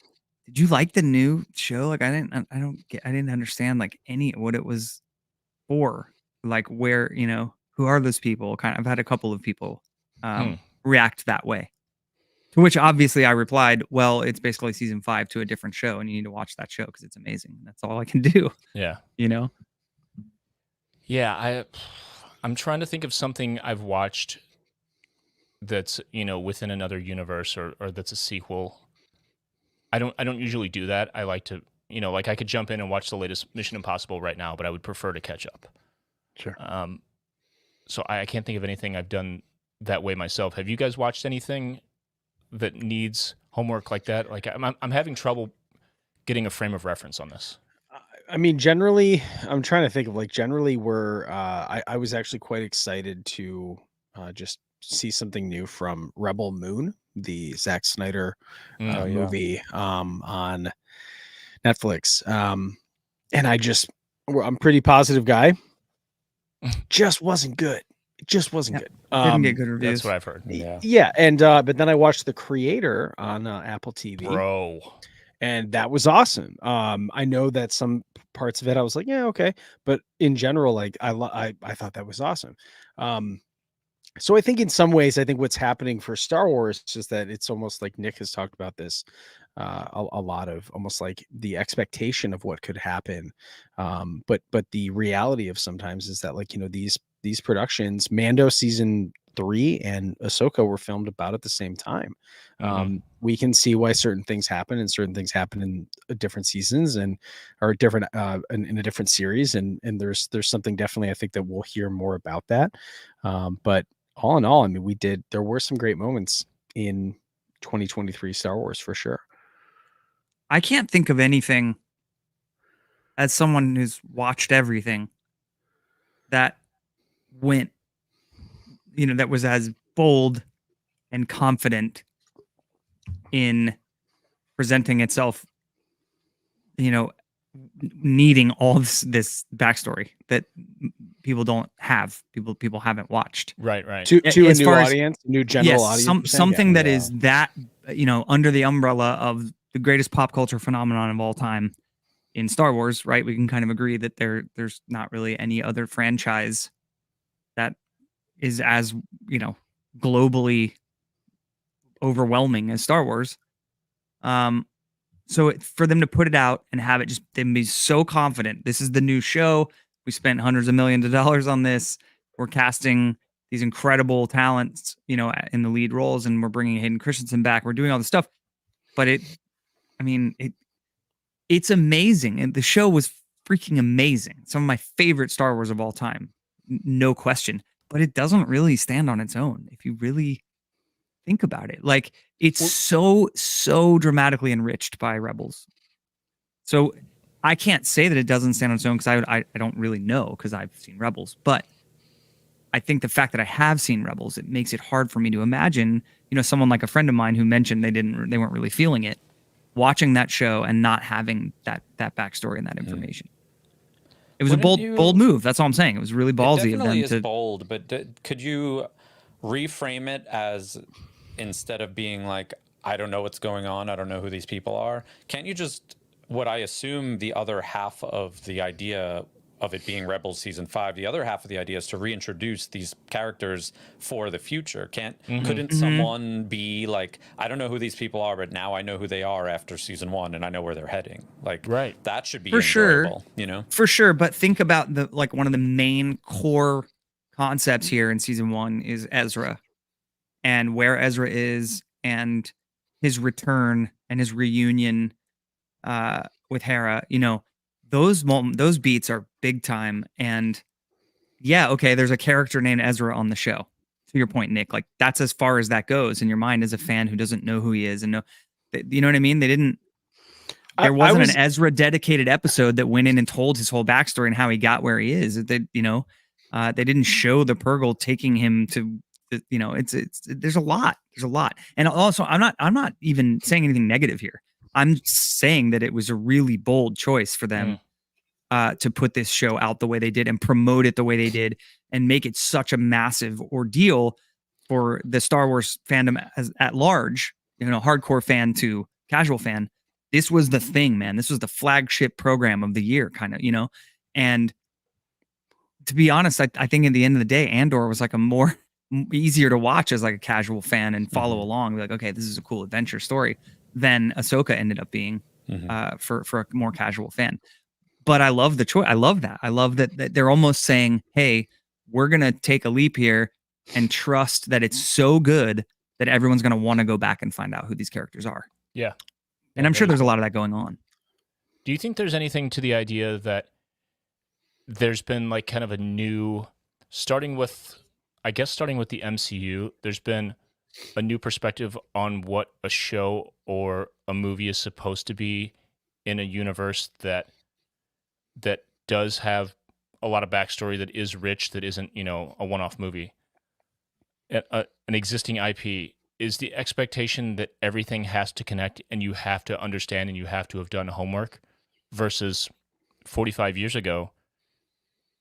S2: did you like the new show? Like, I didn't understand like any what it was for, like where, you know, who are those people? I've had a couple of people react that way. To which obviously I replied, well, it's basically season 5 to a different show, and you need to watch that show because it's amazing. That's all I can do.
S1: Yeah.
S2: You know?
S1: Yeah, I'm trying to think of something I've watched that's, you know, within another universe or that's a sequel. I don't usually do that. I like to, you know, like I could jump in and watch the latest Mission Impossible right now, but I would prefer to catch up.
S4: Sure.
S1: So I can't think of anything I've done that way myself. Have you guys watched anything that needs homework like that? Like I'm having trouble getting a frame of reference on this.
S4: I mean, generally, I'm trying to think of like generally where I was actually quite excited to just see something new from Rebel Moon, the Zack Snyder movie on Netflix. And I'm a pretty positive guy. Just wasn't good. It just wasn't good.
S2: Didn't get good reviews.
S1: That's what I've heard.
S4: Yeah. And but then I watched The Creator on Apple TV.
S1: Bro.
S4: And that was awesome. I know that some parts of it I was like, yeah, okay, but in general, like I thought that was awesome. So I think in some ways, I think what's happening for Star Wars is that it's almost like Nick has talked about this a lot of almost like the expectation of what could happen, but the reality of sometimes is that like, you know, these productions, Mando season 3 and Ahsoka were filmed about at the same time. We can see why certain things happen and certain things happen in different seasons and are different in a different series. And there's something definitely, I think that we'll hear more about that. But all in all, I mean, there were some great moments in 2023 Star Wars for sure.
S2: I can't think of anything as someone who's watched everything that went, you know, that was as bold and confident in presenting itself, you know, needing all this backstory that people don't have, people haven't watched.
S1: Right.
S4: To a
S2: As
S4: new
S2: far as-
S4: audience, new general audience.
S2: Something that is that, under the umbrella of the greatest pop culture phenomenon of all time in Star Wars, right? We can kind of agree that there's not really any other franchise that is as, globally overwhelming as Star Wars. So for them to put it out and have it just them be so confident, this is the new show. We spent hundreds of millions of dollars on this. We're casting these incredible talents, in the lead roles, and we're bringing Hayden Christensen back. We're doing all this stuff, but it's amazing, and the show was freaking amazing. Some of my favorite Star Wars of all time, no question. But it doesn't really stand on its own if you really think about it. Like, it's so dramatically enriched by Rebels. So I can't say that it doesn't stand on its own, because I don't really know, because I've seen Rebels. But I think the fact that I have seen Rebels, it makes it hard for me to imagine, someone like a friend of mine who mentioned they weren't really feeling it, watching that show and not having that backstory and that information. It was a bold move. That's all I'm saying. It was really ballsy of them.
S3: It definitely is bold, but could you reframe it as, instead of being like, I don't know what's going on, I don't know who these people are, can't you just, what I assume the other half of the idea of it being Rebels season 5, the other half of the idea is to reintroduce these characters for the future. Couldn't someone be like, I don't know who these people are, but now I know who they are after season 1, and I know where they're heading. Like,
S1: right.
S3: That should be
S2: for
S3: enjoyable,
S2: sure. For sure. But think about one of the main core concepts here in season 1 is Ezra, and where Ezra is, and his return and his reunion with Hera. Those beats are big time. And yeah, okay, there's a character named Ezra on the show. To your point, Nick, like, that's as far as that goes in your mind as a fan who doesn't know who he is, and you know what I mean? There wasn't an Ezra dedicated episode that went in and told his whole backstory and how he got where he is. They didn't show the Purgle taking him to, there's a lot. And also, I'm not even saying anything negative here. I'm saying that it was a really bold choice for them to put this show out the way they did and promote it the way they did and make it such a massive ordeal for the Star Wars fandom at large, hardcore fan to casual fan. This was the thing, man. This was the flagship program of the year, kind of, and to be honest, I think at the end of the day, Andor was like a more easier to watch as like a casual fan and follow along. Be like, okay, this is a cool adventure story than Ahsoka ended up being for a more casual fan. But I love the choice. I love that. I love that they're almost saying, hey, we're going to take a leap here and trust that it's so good that everyone's going to want to go back and find out who these characters are.
S1: Yeah.
S2: And I'm sure there's a lot of that going on.
S1: Do you think there's anything to the idea that there's been like kind of a new, starting with the MCU, there's been a new perspective on what a show or a movie is supposed to be in a universe that does have a lot of backstory, that is rich, that isn't, a one-off movie. An existing IP, is the expectation that everything has to connect and you have to understand and you have to have done homework, versus 45 years ago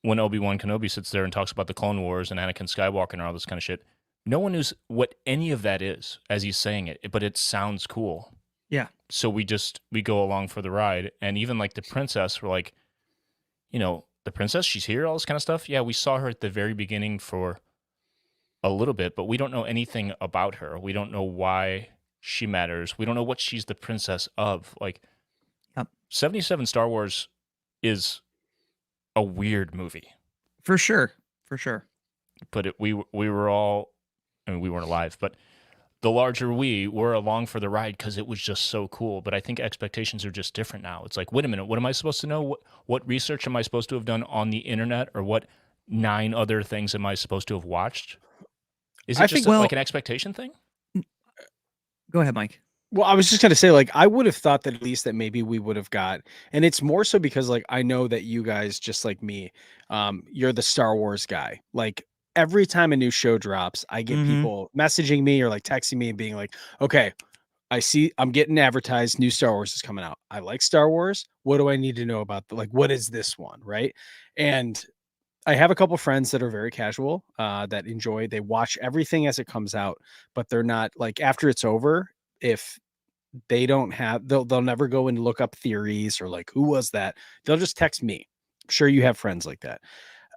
S1: when Obi-Wan Kenobi sits there and talks about the Clone Wars and Anakin Skywalker and all this kind of shit. No one knows what any of that is as he's saying it, but it sounds cool.
S2: Yeah.
S1: So we go along for the ride. And even like the princess, we're like, the princess, she's here, all this kind of stuff. Yeah, we saw her at the very beginning for a little bit, but we don't know anything about her. We don't know why she matters. We don't know what she's the princess of. Like, 77 Star Wars is a weird movie.
S2: For sure.
S1: But we were all, we weren't alive, but the larger we were along for the ride because it was just so cool. But I think expectations are just different now. It's like, wait a minute, what am I supposed to know? What research am I supposed to have done on the internet, or what 9 other things am I supposed to have watched? Is it just like an expectation thing?
S2: Go ahead, Mike.
S4: Well, I was just going to say, like, I would have thought that at least that maybe we would have got, and it's more so because, like, I know that you guys, just like me, you're the Star Wars guy. Like, every time a new show drops, I get people messaging me or like texting me and being like, okay, I'm getting advertised new Star Wars is coming out. I like Star Wars. What do I need to know about what is this one, right? And I have a couple friends that are very casual, that they watch everything as it comes out, but they're not like after it's over, if they don't have they'll never go and look up theories or like who was that. They'll just text me. I'm sure you have friends like that.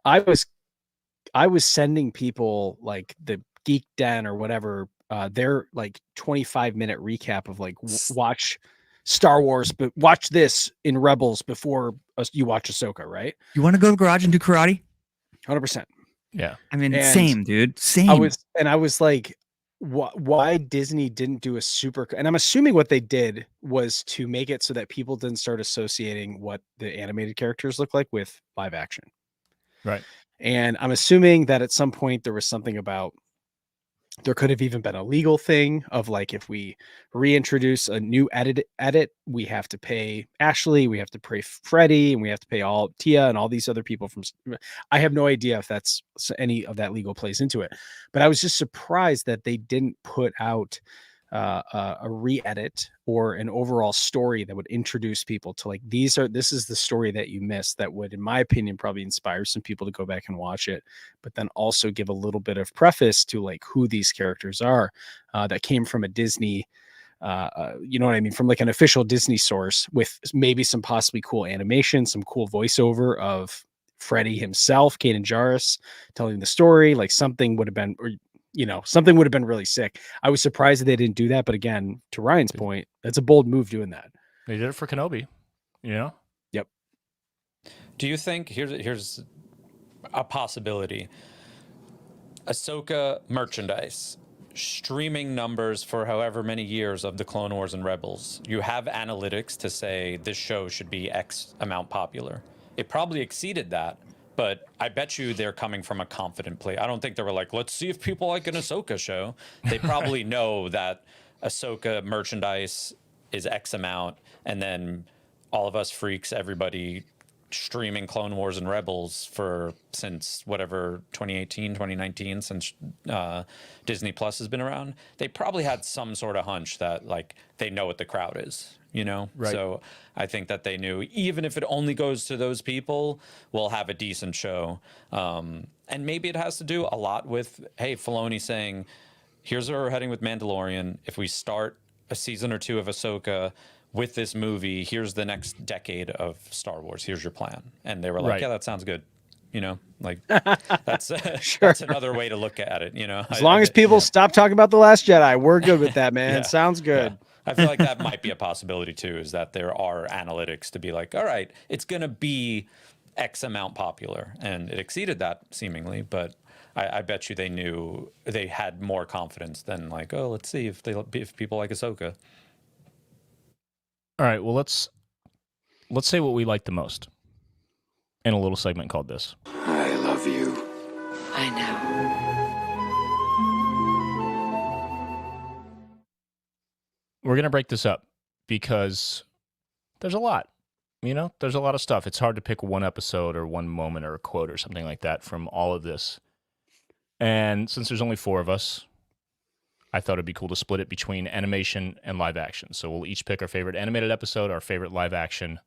S4: I was sending people like the Geek Den or whatever, their like 25-minute recap of like watch Star Wars, but watch this in Rebels before you watch Ahsoka, right?
S2: You want to go to the garage and do karate?
S4: 100%.
S1: Yeah.
S2: I mean, same, dude. Same.
S4: I was like, why Disney didn't do a super, and I'm assuming what they did was to make it so that people didn't start associating what the animated characters look like with live action.
S1: Right.
S4: And I'm assuming that at some point there was something about, there could have even been a legal thing of like, if we reintroduce a new edit, we have to pay Ashley, we have to pay Freddie, and we have to pay all Tia and all these other people from. I have no idea if that's any of that legal plays into it, but I was just surprised that they didn't put out a re-edit or an overall story that would introduce people to like, this is the story that you missed, that would, in my opinion, probably inspire some people to go back and watch it, but then also give a little bit of preface to like who these characters are, that came from a Disney, you know what I mean, from like an official Disney source, with maybe some possibly cool animation, some cool voiceover of Freddie himself, Kanan Jarrus telling the story. Like something would have been, or something would have been really sick. I was surprised that they didn't do that, but again, to Ryan's point, that's a bold move doing that.
S1: They did it for Kenobi, Yep.
S3: Do you think here's a possibility? Ahsoka merchandise, streaming numbers for however many years of the Clone Wars and Rebels. You have analytics to say this show should be X amount popular. It probably exceeded that. But I bet you they're coming from a confident place. I don't think they were like, let's see if people like an Ahsoka show. They probably know that Ahsoka merchandise is X amount, and then all of us freaks, everybody streaming Clone Wars and Rebels since whatever 2018, 2019, since Disney Plus has been around. They probably had some sort of hunch that like they know what the crowd is.
S1: Right.
S3: So I think that they knew, even if it only goes to those people, we'll have a decent show. And maybe it has to do a lot with, hey, Filoni saying, here's where we're heading with Mandalorian. If we start a season or two of Ahsoka with this movie, here's the next decade of Star Wars. Here's your plan. And they were like,
S1: Right.
S3: Yeah, that sounds good. That's that's another way to look at it.
S4: As long as people stop talking about The Last Jedi, we're good with that, man.
S3: Yeah.
S4: Sounds good.
S3: Yeah. I feel like that might be a possibility too, is that there are analytics to be like, all right, it's going to be X amount popular. And it exceeded that seemingly, but I bet you they knew, they had more confidence than like, oh, let's see if people like Ahsoka.
S1: All right, well, let's say what we like the most in a little segment called this.
S5: I love you.
S6: I know.
S1: We're going to break this up because there's a lot. There's a lot of stuff. It's hard to pick one episode or one moment or a quote or something like that from all of this. And since there's only 4 of us, I thought it'd be cool to split it between animation and live action. So we'll each pick our favorite animated episode, our favorite live action.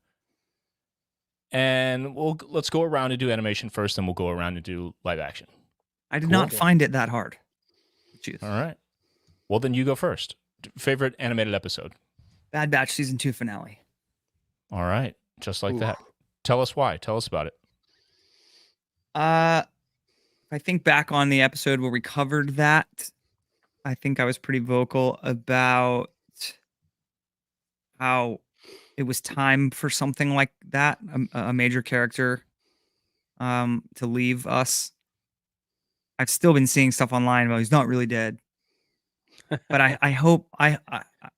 S1: And let's go around and do animation first, then we'll go around and do live action.
S2: I did not find it that hard. Choose.
S1: All right. Well, then you go first. Favorite animated episode?
S2: Bad Batch season 2 finale.
S1: All right. Just like that. Tell us why. Tell us about it.
S2: I think back on the episode where we covered that, I think I was pretty vocal about how it was time for something like that, a major character to leave us. I've still been seeing stuff online about he's not really dead. But I hope, I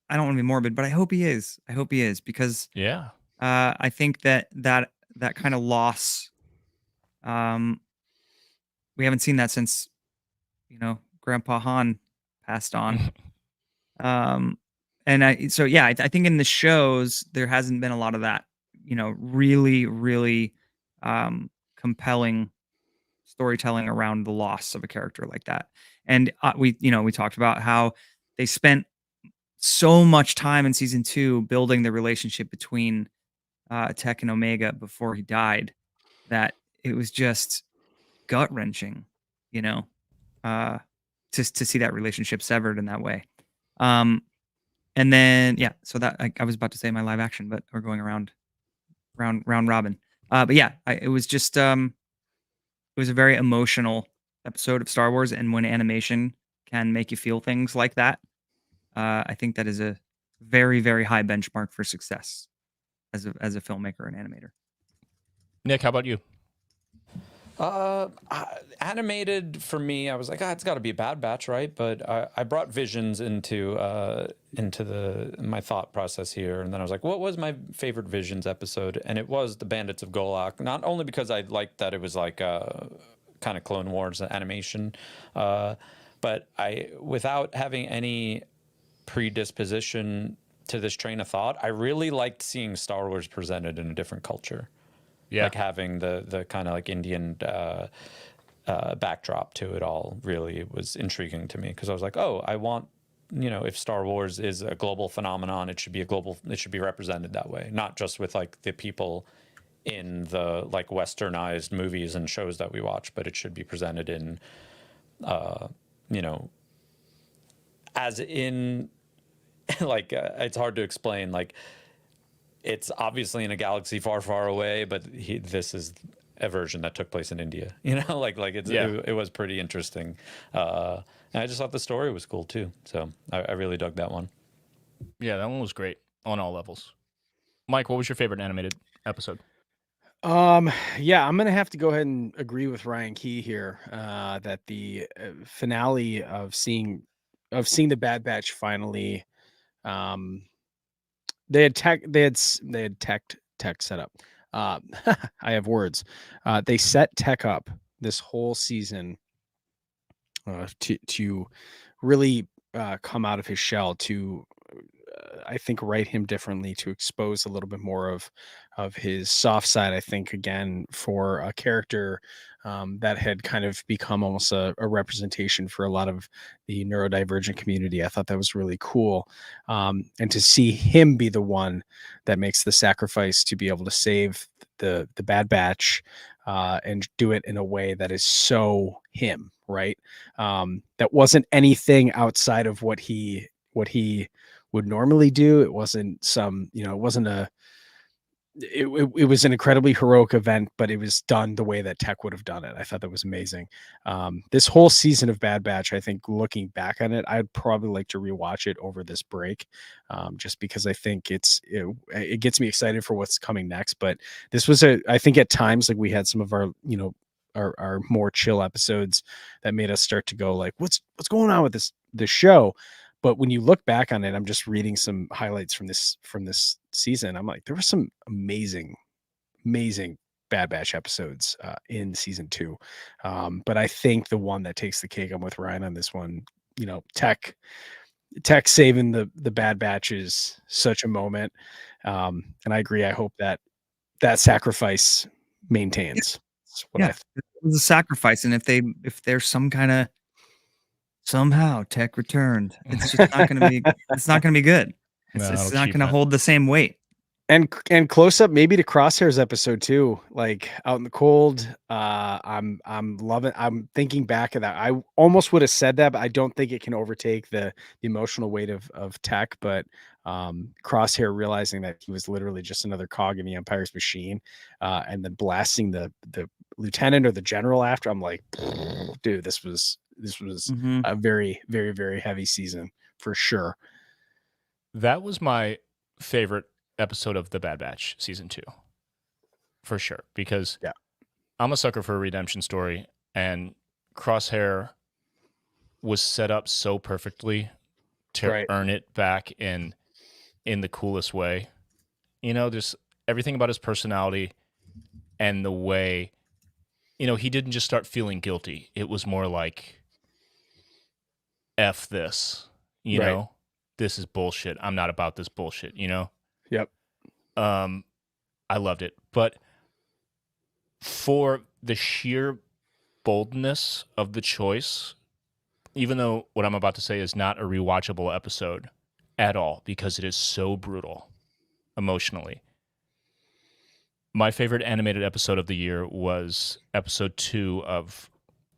S2: don't want to be morbid, but I hope he is. I hope he is, because
S1: yeah,
S2: I think that kind of loss, we haven't seen that since, Grandpa Han passed on. And I think in the shows there hasn't been a lot of that, really, really compelling storytelling around the loss of a character like that. And we talked about how they spent so much time in season 2 building the relationship between Tech and Omega before he died that it was just gut wrenching, you know, just to see that relationship severed in that way. And then so that I was about to say my live action, but we're going round robin. But yeah, it was just it was a very emotional episode of Star Wars, and when animation can make you feel things like that, I think that is a very, very high benchmark for success as a filmmaker and animator.
S1: Nick, how about you?
S3: Animated for me, I was like, it's got to be Bad Batch, right? But I brought Visions into my thought process here, and then I was like, what was my favorite Visions episode? And it was the Bandits of Golak. Not only because I liked that it was like kind of Clone Wars animation, but without having any predisposition to this train of thought, I really liked seeing Star Wars presented in a different culture. Yeah. Like having the kind of like Indian backdrop to it all really was intriguing to me, because I was like, I want, if Star Wars is a global phenomenon, it should be represented that way, not just with like the people in the like westernized movies and shows that we watch, but it should be presented in, as in like it's hard to explain, like it's obviously in a galaxy far, far away, but this is a version that took place in India. It was pretty interesting, and I just thought the story was cool too. So I really dug that one.
S1: Yeah, that one was great on all levels. Mike, what was your favorite animated episode?
S4: Yeah, I'm gonna have to go ahead and agree with Ryan Key here. That the finale of seeing the Bad Batch finally. They had tech set up. I have words. They set tech up this whole season to really come out of his shell, to I think write him differently, to expose a little bit more of his soft side. I think, again, for a character that had kind of become almost a representation for a lot of the neurodivergent community. I thought that was really cool. And to see him be the one that makes the sacrifice to be able to save the Bad Batch and do it in a way that is so him, right? That wasn't anything outside of what he would normally do. It wasn't some, it wasn't it was an incredibly heroic event, but it was done the way that Tech would have done it. I thought that was amazing. This whole season of Bad Batch, I think, looking back on it, I'd probably like to rewatch it over this break, just because I think it gets me excited for what's coming next. But this was I think at times, like, we had some of our, our more chill episodes that made us start to go like, what's going on with this show? But when you look back on it, I'm just reading some highlights from this season. I'm like, there were some amazing Bad Batch episodes in season 2. But I think the one that takes the cake, I'm with Ryan on this one. Tech saving the Bad Batch is such a moment. And I agree. I hope that sacrifice maintains.
S2: It was a sacrifice, and if there's some kind of somehow Tech returned, it's just not going to be. It's not going to be good. It's not going to hold the same weight.
S4: And close up maybe to Crosshair's episode too, like out in the cold. I'm loving. I'm thinking back of that. I almost would have said that, but I don't think it can overtake the emotional weight of Tech. But Crosshair realizing that he was literally just another cog in the Empire's machine, and then blasting the lieutenant or the general after. I'm like, dude, this was a very, very, very heavy season for sure.
S1: That was my favorite episode of the Bad Batch season 2, for sure, because I'm a sucker for a redemption story, and Crosshair was set up so perfectly to earn it back in the coolest way. Just everything about his personality and the way, he didn't just start feeling guilty. It was more like, F this, you know, this is bullshit. I'm not about this bullshit,
S4: Yep.
S1: I loved it. But for the sheer boldness of the choice, even though what I'm about to say is not a rewatchable episode, at all because it is so brutal emotionally. My favorite animated episode of the year was episode 2 of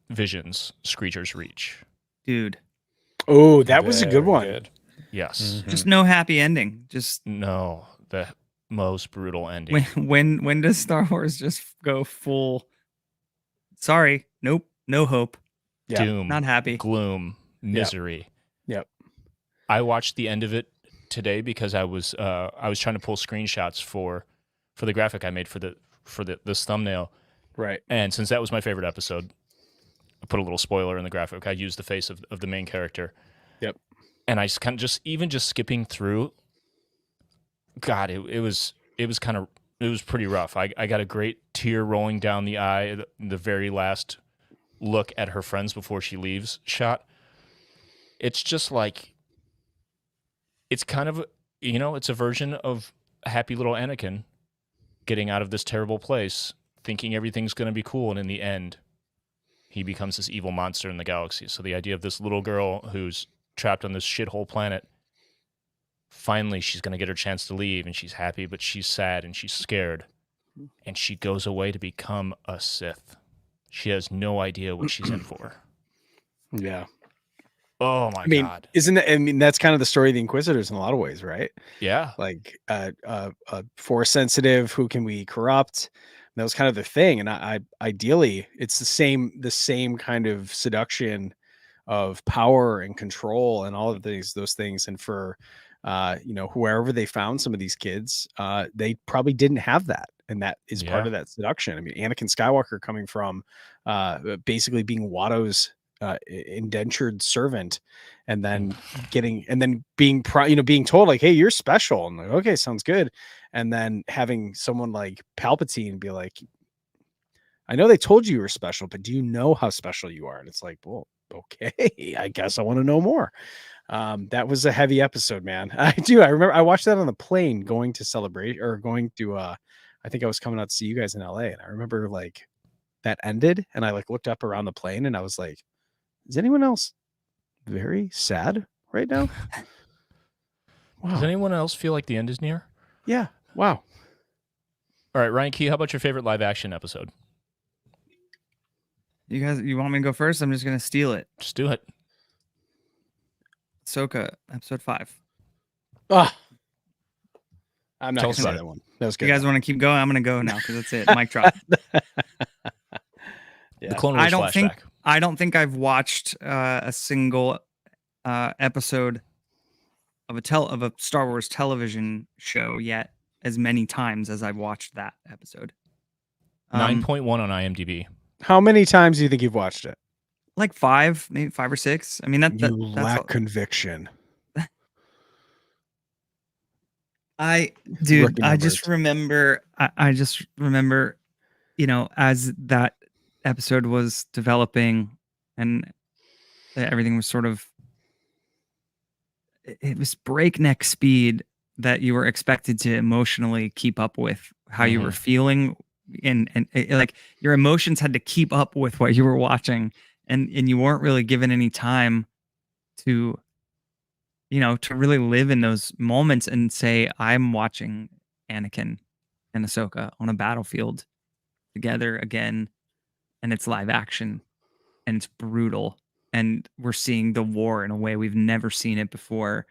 S1: Vision's Screecher's Reach.
S2: Dude.
S4: Oh, that was a good one.
S3: Good.
S1: Yes.
S2: Just no happy ending. Just
S1: No, the most brutal ending.
S2: when does Star Wars just go full? Sorry, nope, no hope.
S4: Yeah.
S1: Doom,
S2: Not happy.
S1: gloom, misery.
S4: Yep.
S1: I watched the end of it today because I was trying to pull screenshots for the graphic I made for this thumbnail.
S4: Right.
S1: And since that was my favorite episode, I put a little spoiler in the graphic. I used the face of the main character.
S4: Yep.
S1: And I just kind of even skipping through, God, it was pretty rough. I got a great tear rolling down the eye, the very last look at her friends before she leaves shot. It's just like, it's kind of, it's a version of a happy little Anakin getting out of this terrible place, thinking everything's going to be cool. And in the end, he becomes this evil monster in the galaxy. So the idea of this little girl who's trapped on this shithole planet, finally she's going to get her chance to leave, and she's happy, but she's sad and she's scared. And she goes away to become a Sith. She has no idea what she's in for.
S4: Yeah.
S1: Oh my God.
S4: That's kind of the story of the Inquisitors in a lot of ways, right?
S1: Yeah.
S4: Like force sensitive, who can we corrupt? And that was kind of the thing. And I ideally it's the same kind of seduction of power and control and all of those things. And for whoever they found some of these kids, they probably didn't have that. And that is part of that seduction. I mean, Anakin Skywalker coming from basically being Watto's indentured servant, and then being told like, hey, you're special, and like, okay, sounds good. And then having someone like Palpatine be like, I know they told you were special, but do you know how special you are? And it's like, well, okay, I guess I want to know more. That was a heavy episode, man. I remember I watched that on the plane going to celebrate, or going to I think I was coming out to see you guys in LA, and I remember like that ended, and I like looked up around the plane, and I was like, is anyone else very sad right now? Wow.
S1: Does anyone else feel like the end is near?
S4: Yeah. Wow.
S1: All right, Ryan Key, how about your favorite live action episode?
S2: You guys, you want me to go first? I'm just gonna steal it.
S1: Just do it.
S2: Ahsoka, episode 5.
S4: I'm not
S1: Tell
S4: gonna
S1: us
S4: say
S1: about
S4: that
S1: it.
S4: one. That was good.
S2: You guys want to keep going? I'm gonna go now because that's it. Mic drop.
S1: The Clone Wars flashback.
S2: I don't think I've watched a single episode of a Star Wars television show yet as many times as I've watched that episode.
S1: 9.1 on IMDb.
S4: How many times do you think you've watched it?
S2: Like 5, maybe 5 or 6. I mean, that's
S4: lack
S2: all.
S4: conviction.
S2: I just remember, as that episode was developing and everything was sort of, it was breakneck speed that you were expected to emotionally keep up with how you were feeling, and like your emotions had to keep up with what you were watching, and you weren't really given any time to really live in those moments and say, I'm watching Anakin and Ahsoka on a battlefield together again, and it's live action, and it's brutal, and we're seeing the war in a way we've never seen it before.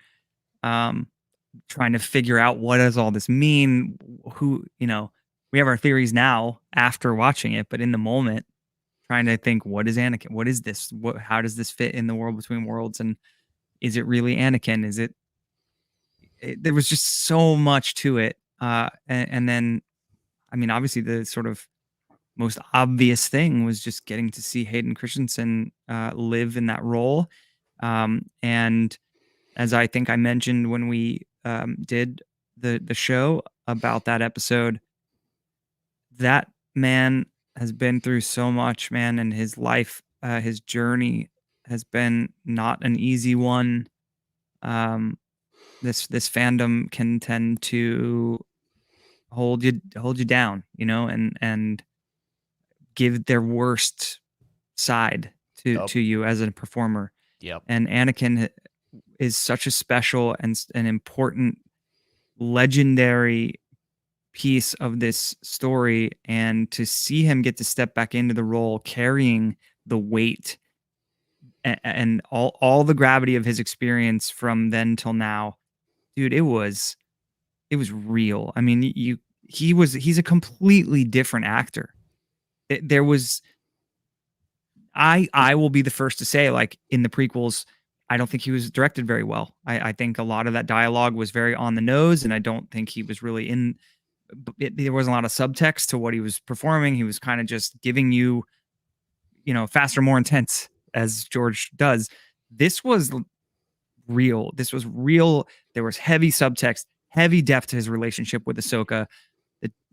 S2: Trying to figure out, what does all this mean? We have our theories now after watching it, but in the moment, trying to think, what is Anakin? What is this? How does this fit in the world between worlds? And is it really Anakin? Is it there was just so much to it. And then, I mean, obviously the sort of most obvious thing was just getting to see Hayden Christensen live in that role. And as I think I mentioned when we did the show about that episode, that man has been through so much, man, and his life, his journey has been not an easy one. This fandom can tend to hold you down, and give their worst side to you as a performer.
S1: Yep.
S2: And Anakin is such a special and an important, legendary piece of this story, and to see him get to step back into the role, carrying the weight and all the gravity of his experience from then till now, dude, it was real. I mean, he's a completely different actor. There was, I will be the first to say, like, in the prequels, I don't think he was directed very well. I think a lot of that dialogue was very on the nose, and I don't think he was really there wasn't a lot of subtext to what he was performing. He was kind of just giving you, faster, more intense, as George does. This was real. This was real. There was heavy subtext, heavy depth to his relationship with Ahsoka.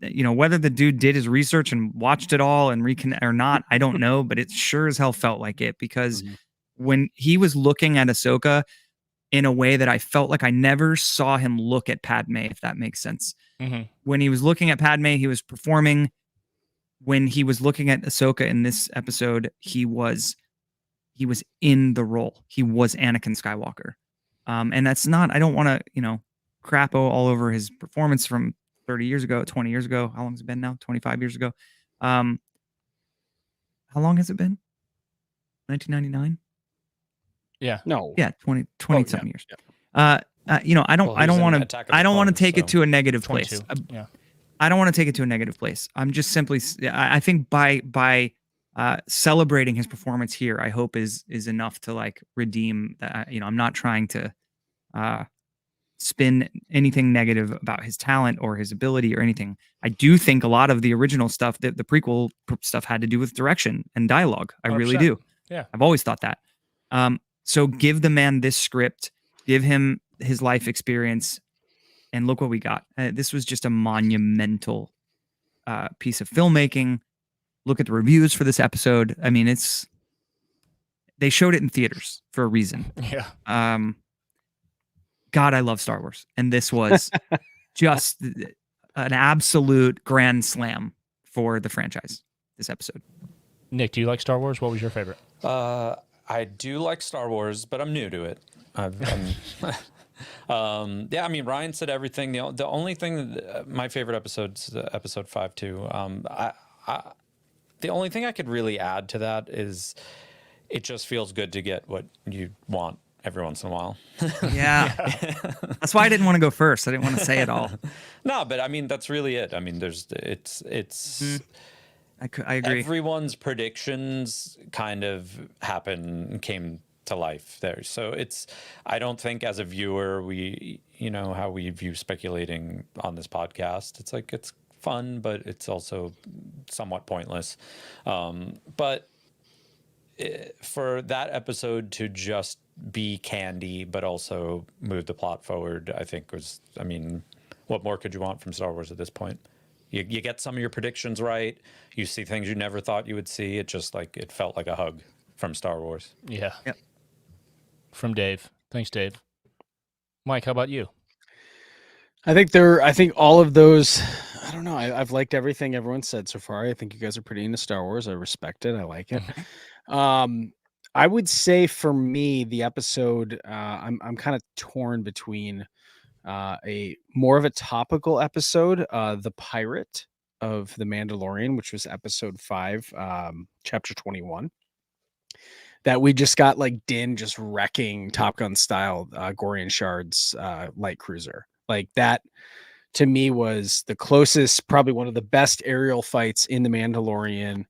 S2: Whether the dude did his research and watched it all and reconnect or not, I don't know, but it sure as hell felt like it, because when he was looking at Ahsoka in a way that I felt like I never saw him look at Padme, if that makes sense. When he was looking at Padme, he was performing. When he was looking at Ahsoka in this episode, he was in the role. He was Anakin Skywalker. And that's not, I don't want to, crap all over his performance from 30 years ago, 20 years ago. How long has it been now? 25 years ago. How long has it been? 1999?
S1: Yeah.
S4: No.
S2: Yeah, 27 years. Yeah. I don't want to take it to a negative place.
S1: Yeah.
S2: I don't want to take it to a negative place. I'm just simply, I think by celebrating his performance here, I hope is enough to like redeem that. I'm not trying to spin anything negative about his talent or his ability or anything. I do think a lot of the original stuff, the prequel stuff, had to do with direction and dialogue. I
S1: 100%.
S2: really do.
S1: Yeah.
S2: I've always thought that. So give the man this script, give him his life experience, and look what we got. This was just a monumental piece of filmmaking. Look at the reviews for this episode. I mean, they showed it in theaters for a reason.
S1: Yeah.
S2: God, I love Star Wars. And this was just an absolute grand slam for the franchise, this episode.
S1: Nick, do you like Star Wars? What was your favorite?
S3: I do like Star Wars, but I'm new to it. Yeah, I mean, Ryan said everything. The only thing my favorite episode's episode 5 too. The only thing I could really add to that is it just feels good to get what you want every once in a while.
S2: Yeah. That's why I didn't want to go first. I didn't want to say it all.
S3: No, but I mean, that's really it. I mean,
S2: I agree.
S3: Everyone's predictions kind of came to life there. So I don't think as a viewer, how we view speculating on this podcast, it's fun, but it's also somewhat pointless. But for that episode to just be candy, but also move the plot forward, I think what more could you want from Star Wars at this point? You get some of your predictions right. You see things you never thought you would see. It just it felt like a hug from Star Wars.
S1: Yeah.
S2: Yep.
S1: From Dave. Thanks, Dave. Mike, how about you?
S4: I think all of those, I don't know. I've liked everything everyone said so far. I think you guys are pretty into Star Wars. I respect it. I like it. I would say for me, the episode, I'm kind of torn between a more of a topical episode, The Pirate of the Mandalorian, which was episode 5, chapter 21. That we just got Din just wrecking Top Gun style Gorian Shard's light cruiser. Like that to me was the closest, probably one of the best aerial fights in the Mandalorian.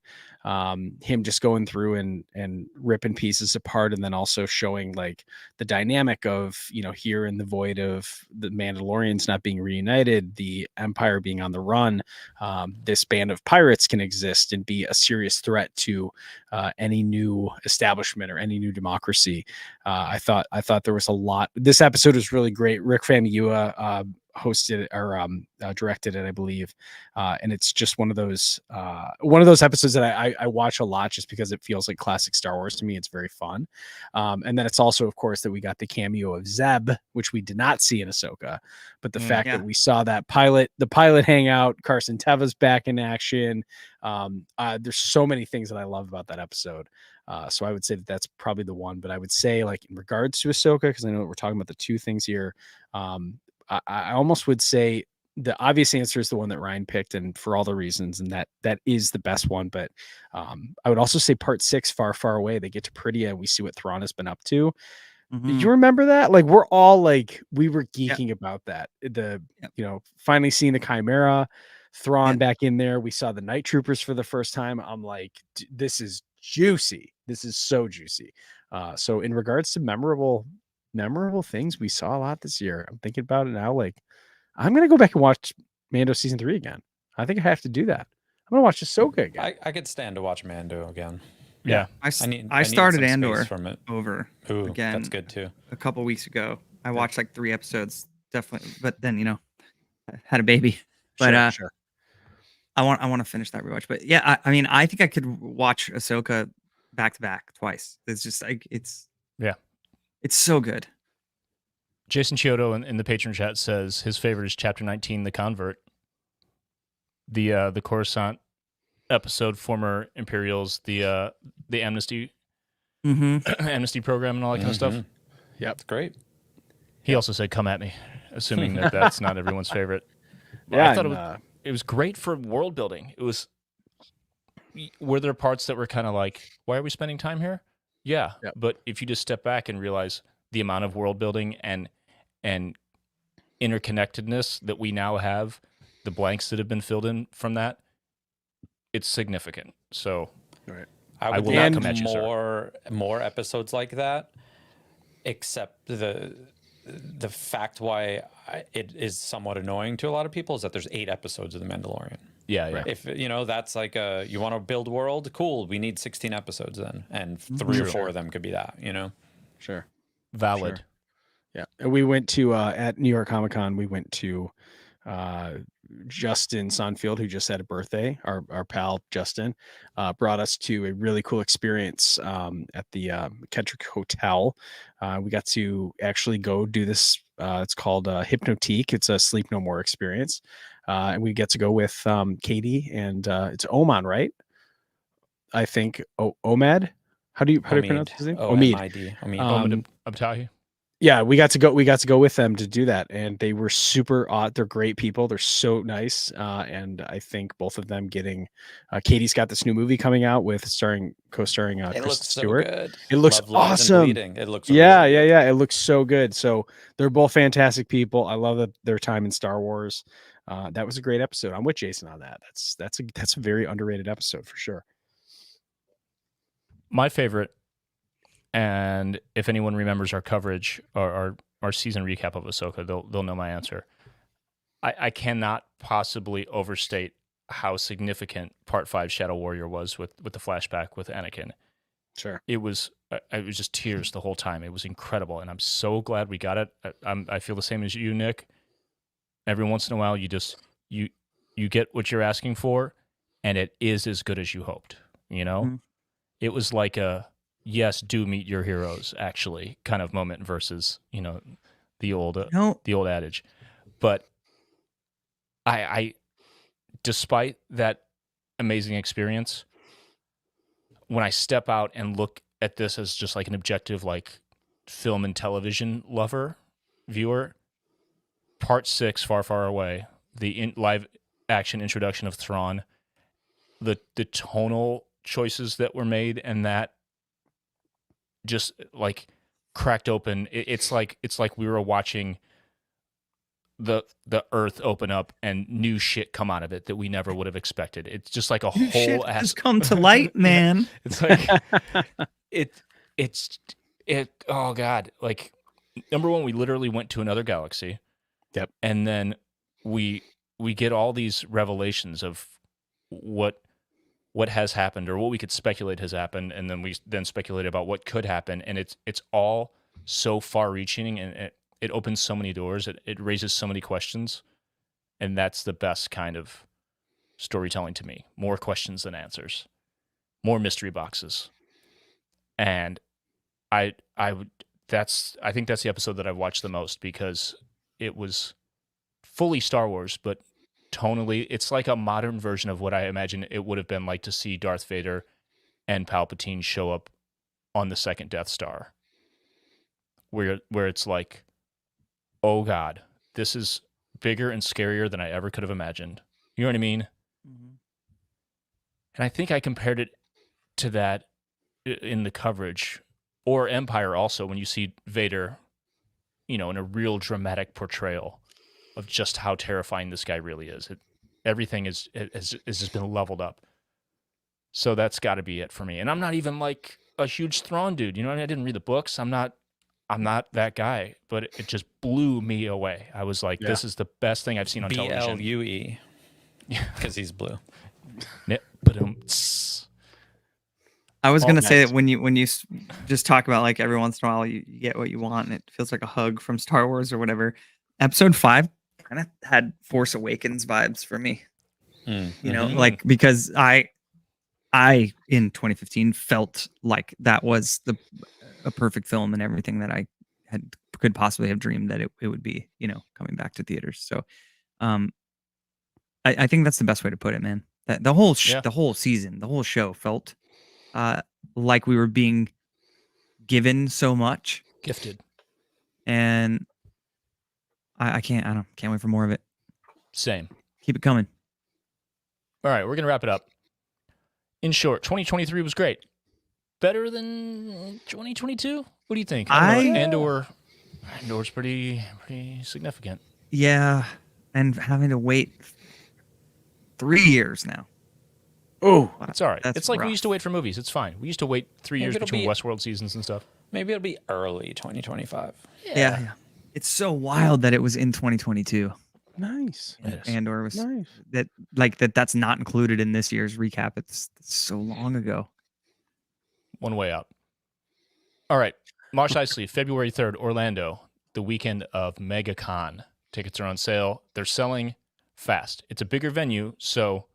S4: Him just going through and ripping pieces apart, and then also showing the dynamic of, here in the void of the Mandalorians not being reunited, the Empire being on the run, this band of pirates can exist and be a serious threat to any new establishment or any new democracy. I thought there was a lot. This episode was really great. Rick Famuyiwa, hosted or directed it, I believe. And it's just one of those episodes that I watch a lot just because it feels like classic Star Wars to me. It's very fun. And then it's also, of course, that we got the cameo of Zeb, which we did not see in Ahsoka, but the fact that we saw the pilot hangout, Carson Teva's back in action. There's so many things that I love about that episode. So I would say that that's probably the one, but I would say, like, in regards to Ahsoka, because I know that we're talking about the two things here, I almost would say the obvious answer is the one that Ryan picked, and for all the reasons, and that is the best one. But I would also say part 6, Far, Far Away. They get to Pridia, and we see what Thrawn has been up to. You remember that? Like, we're all like, we were geeking about that. Finally seeing the Chimera, Thrawn back in there. We saw the Night Troopers for the first time. I'm like, this is juicy. This is so juicy. So in regards to memorable things, we saw a lot this year. I'm thinking about it now. Like, I'm gonna go back and watch Mando season 3 again. I think I have to do that. I'm gonna watch Ahsoka again.
S3: I could stand to watch Mando again.
S1: Yeah.
S3: I
S2: started
S3: some
S2: Andor
S3: space from it.
S2: over again.
S3: That's good too.
S2: A couple weeks ago, I watched like 3 episodes, definitely. But then I had a baby. But
S4: Sure.
S2: I want to finish that rewatch. But yeah, I mean, I think I could watch Ahsoka back to back twice. It's just like it's so good.
S1: Jason Chiodo in the patron chat says his favorite is Chapter 19, The Convert. The Coruscant episode, former Imperials, the amnesty amnesty program and all that kind of stuff.
S3: Yeah, it's great.
S1: He also said, "Come at me," assuming that that's not everyone's favorite.
S4: Yeah,
S1: I thought it was great for world building. Were there parts that were kind of like, why are we spending time here? Yeah.
S4: Yep.
S1: But if you just step back and realize the amount of world building and interconnectedness that we now have, the blanks that have been filled in from that, it's significant. So
S3: I would
S1: will not come at you, sir.
S3: more episodes like that, except the fact why it is somewhat annoying to a lot of people is that there's 8 episodes of The Mandalorian.
S1: Yeah.
S3: If that's like you want to build world, cool. We need 16 episodes then, and 3 or 4 of them could be that.
S4: Sure.
S1: Valid.
S4: Sure. Yeah, and we went to at New York Comic Con. We went to Justin Sonfield, who just had a birthday. Our pal Justin brought us to a really cool experience at the Kendrick Hotel. We got to actually go do this. It's called Hypnotique. It's a Sleep No More experience, and we get to go with Katie and it's Oman, right? I think Omad. How do you pronounce his name?
S3: Omid.
S1: Abtahi.
S4: Yeah, we got to go with them to do that, and they were super they're great people. They're so nice, and I think both of them getting Katie's got this new movie coming out with co-starring Kristen Stewart.
S3: So good.
S4: It looks awesome.
S3: It looks
S4: yeah. It looks so good. So they're both fantastic people. I love their time in Star Wars. That was a great episode. I'm with Jason on that. That's a very underrated episode for sure.
S1: My favorite, and if anyone remembers our coverage or our season recap of Ahsoka, they'll know my answer. I cannot possibly overstate how significant Part 5 Shadow Warrior was with the flashback with Anakin. Sure. It was just tears the whole time. It was incredible, and I'm so glad we got it. I feel the same as you, Nick. Every once in a while, you get what you're asking for, and it is as good as you hoped. Mm-hmm. It was like a yes, do meet your heroes actually kind of moment versus the old adage. But I despite that amazing experience, when I step out and look at this as just like an objective, like film and television viewer, Part 6, Far, Far Away, the live action introduction of Thrawn, the tonal choices that were made, and that just like cracked open. It's like we were watching the earth open up and new shit come out of it that we never would have expected. It's just like a
S2: new
S1: whole
S2: shit has come to light, man.
S1: It's like it. Oh God! Like, number one, we literally went to another galaxy.
S4: Yep.
S1: And then we get all these revelations of what has happened or what we could speculate has happened, and then we speculate about what could happen, and it's all so far-reaching, and it opens so many doors. It raises so many questions, and that's the best kind of storytelling to me. More questions than answers, more mystery boxes, and I think that's the episode that I've watched the most because it was fully Star Wars, but tonally, it's like a modern version of what I imagine it would have been like to see Darth Vader and Palpatine show up on the second Death Star, where it's like, oh God, this is bigger and scarier than I ever could have imagined. You know what I mean? Mm-hmm. And I think I compared it to that in the coverage, or Empire also, when you see Vader, in a real dramatic portrayal of just how terrifying this guy really is. Everything has just been leveled up. So that's got to be it for me. And I'm not even like a huge Thrawn dude. You know what I mean? I didn't read the books. I'm not that guy. But it just blew me away. I was like, this is the best thing I've seen on television.
S3: BLUE. Because he's blue.
S2: I was going to say that when you just talk about like every once in a while you get what you want and it feels like a hug from Star Wars or whatever. Episode 5 kind of had Force Awakens vibes for me. Like because I in 2015 felt like that was a perfect film and everything that I could possibly have dreamed that it would be, coming back to theaters. So I think that's the best way to put it, man. That the whole season, the whole show felt like we were being given so much,
S1: gifted,
S2: and I can't wait for more of it.
S1: Same.
S2: Keep it coming.
S1: All right, we're gonna wrap it up. In short, 2023 was great. Better than 2022. What do you think? Andor's pretty significant.
S2: Yeah, and having to wait 3 years now.
S1: Oh, it's all right. It's like
S2: rough.
S1: we used to wait for movies. It's fine. We used to wait 3 years between Westworld seasons and stuff.
S3: Maybe it'll be early 2025.
S2: Yeah. It's so wild that it was in 2022.
S4: Nice.
S2: Andor was
S4: nice.
S2: That's not included in this year's recap. It's so long ago.
S1: One way out. All right. Mos Eisley, February 3rd, Orlando, the weekend of MegaCon. Tickets are on sale. They're selling fast. It's a bigger venue, so,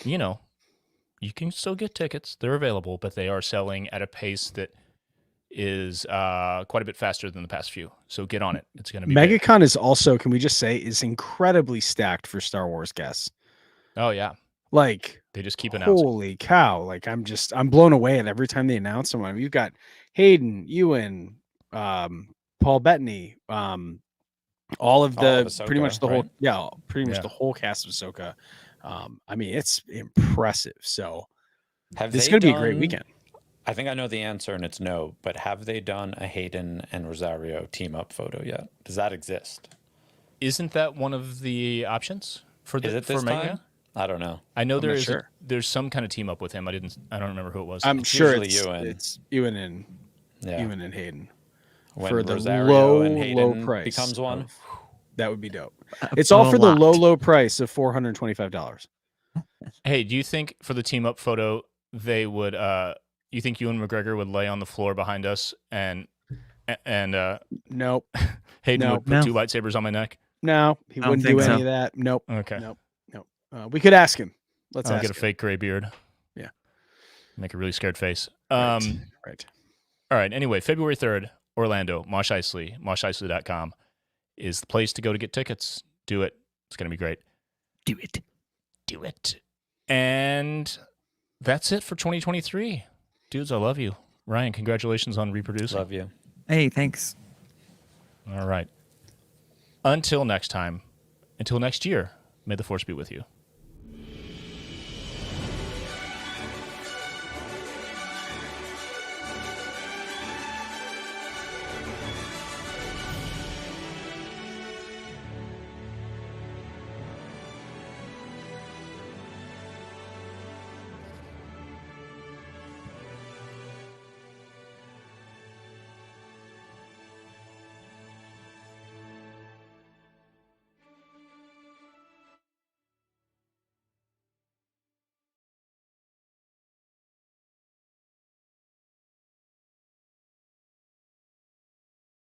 S1: you can still get tickets. They're available, but they are selling at a pace that is quite a bit faster than the past few. So get on it. It's going to be
S4: MegaCon is also, can we just say, is incredibly stacked for Star Wars guests.
S1: Oh yeah,
S4: like
S1: they just keep announcing.
S4: Holy cow! Like I'm blown away at every time they announce someone. You've got Hayden, Ewan, Paul Bettany, all of Ahsoka, pretty much the whole the whole cast of Ahsoka. I mean, it's impressive. So this is going to be a great weekend.
S3: I think I know the answer, and it's no. But have they done a Hayden and Rosario team up photo yet? Does that exist?
S1: Isn't that one of the options for
S3: Is it this time? I don't know.
S1: I know there's some kind of team up with him. I don't remember who it was.
S4: I'm sure it's Ewan and Hayden.
S3: When
S4: for the
S3: Rosario and Hayden
S4: low price
S3: becomes one.
S4: That would be dope. It's all for the low price of $425.
S1: Hey, do you think for the team up photo they would? You think Ewan McGregor would lay on the floor behind us and
S4: nope.
S1: Hayden would put two lightsabers on my neck?
S4: No, he wouldn't do any of that. Nope.
S1: Okay.
S4: Nope. We could ask him. Let's
S1: get a fake gray beard.
S4: Yeah.
S1: Make a really scared face.
S4: Right.
S1: All right. Anyway, February 3rd, Orlando, Mos Eisley, moseisley.com is the place to go to get tickets. Do it. It's going to be great.
S2: Do it.
S1: And that's it for 2023. Dudes, I love you. Ryan, congratulations on reproducing.
S3: Love you.
S2: Hey, thanks.
S1: All right. Until next time, until next year, may the Force be with you.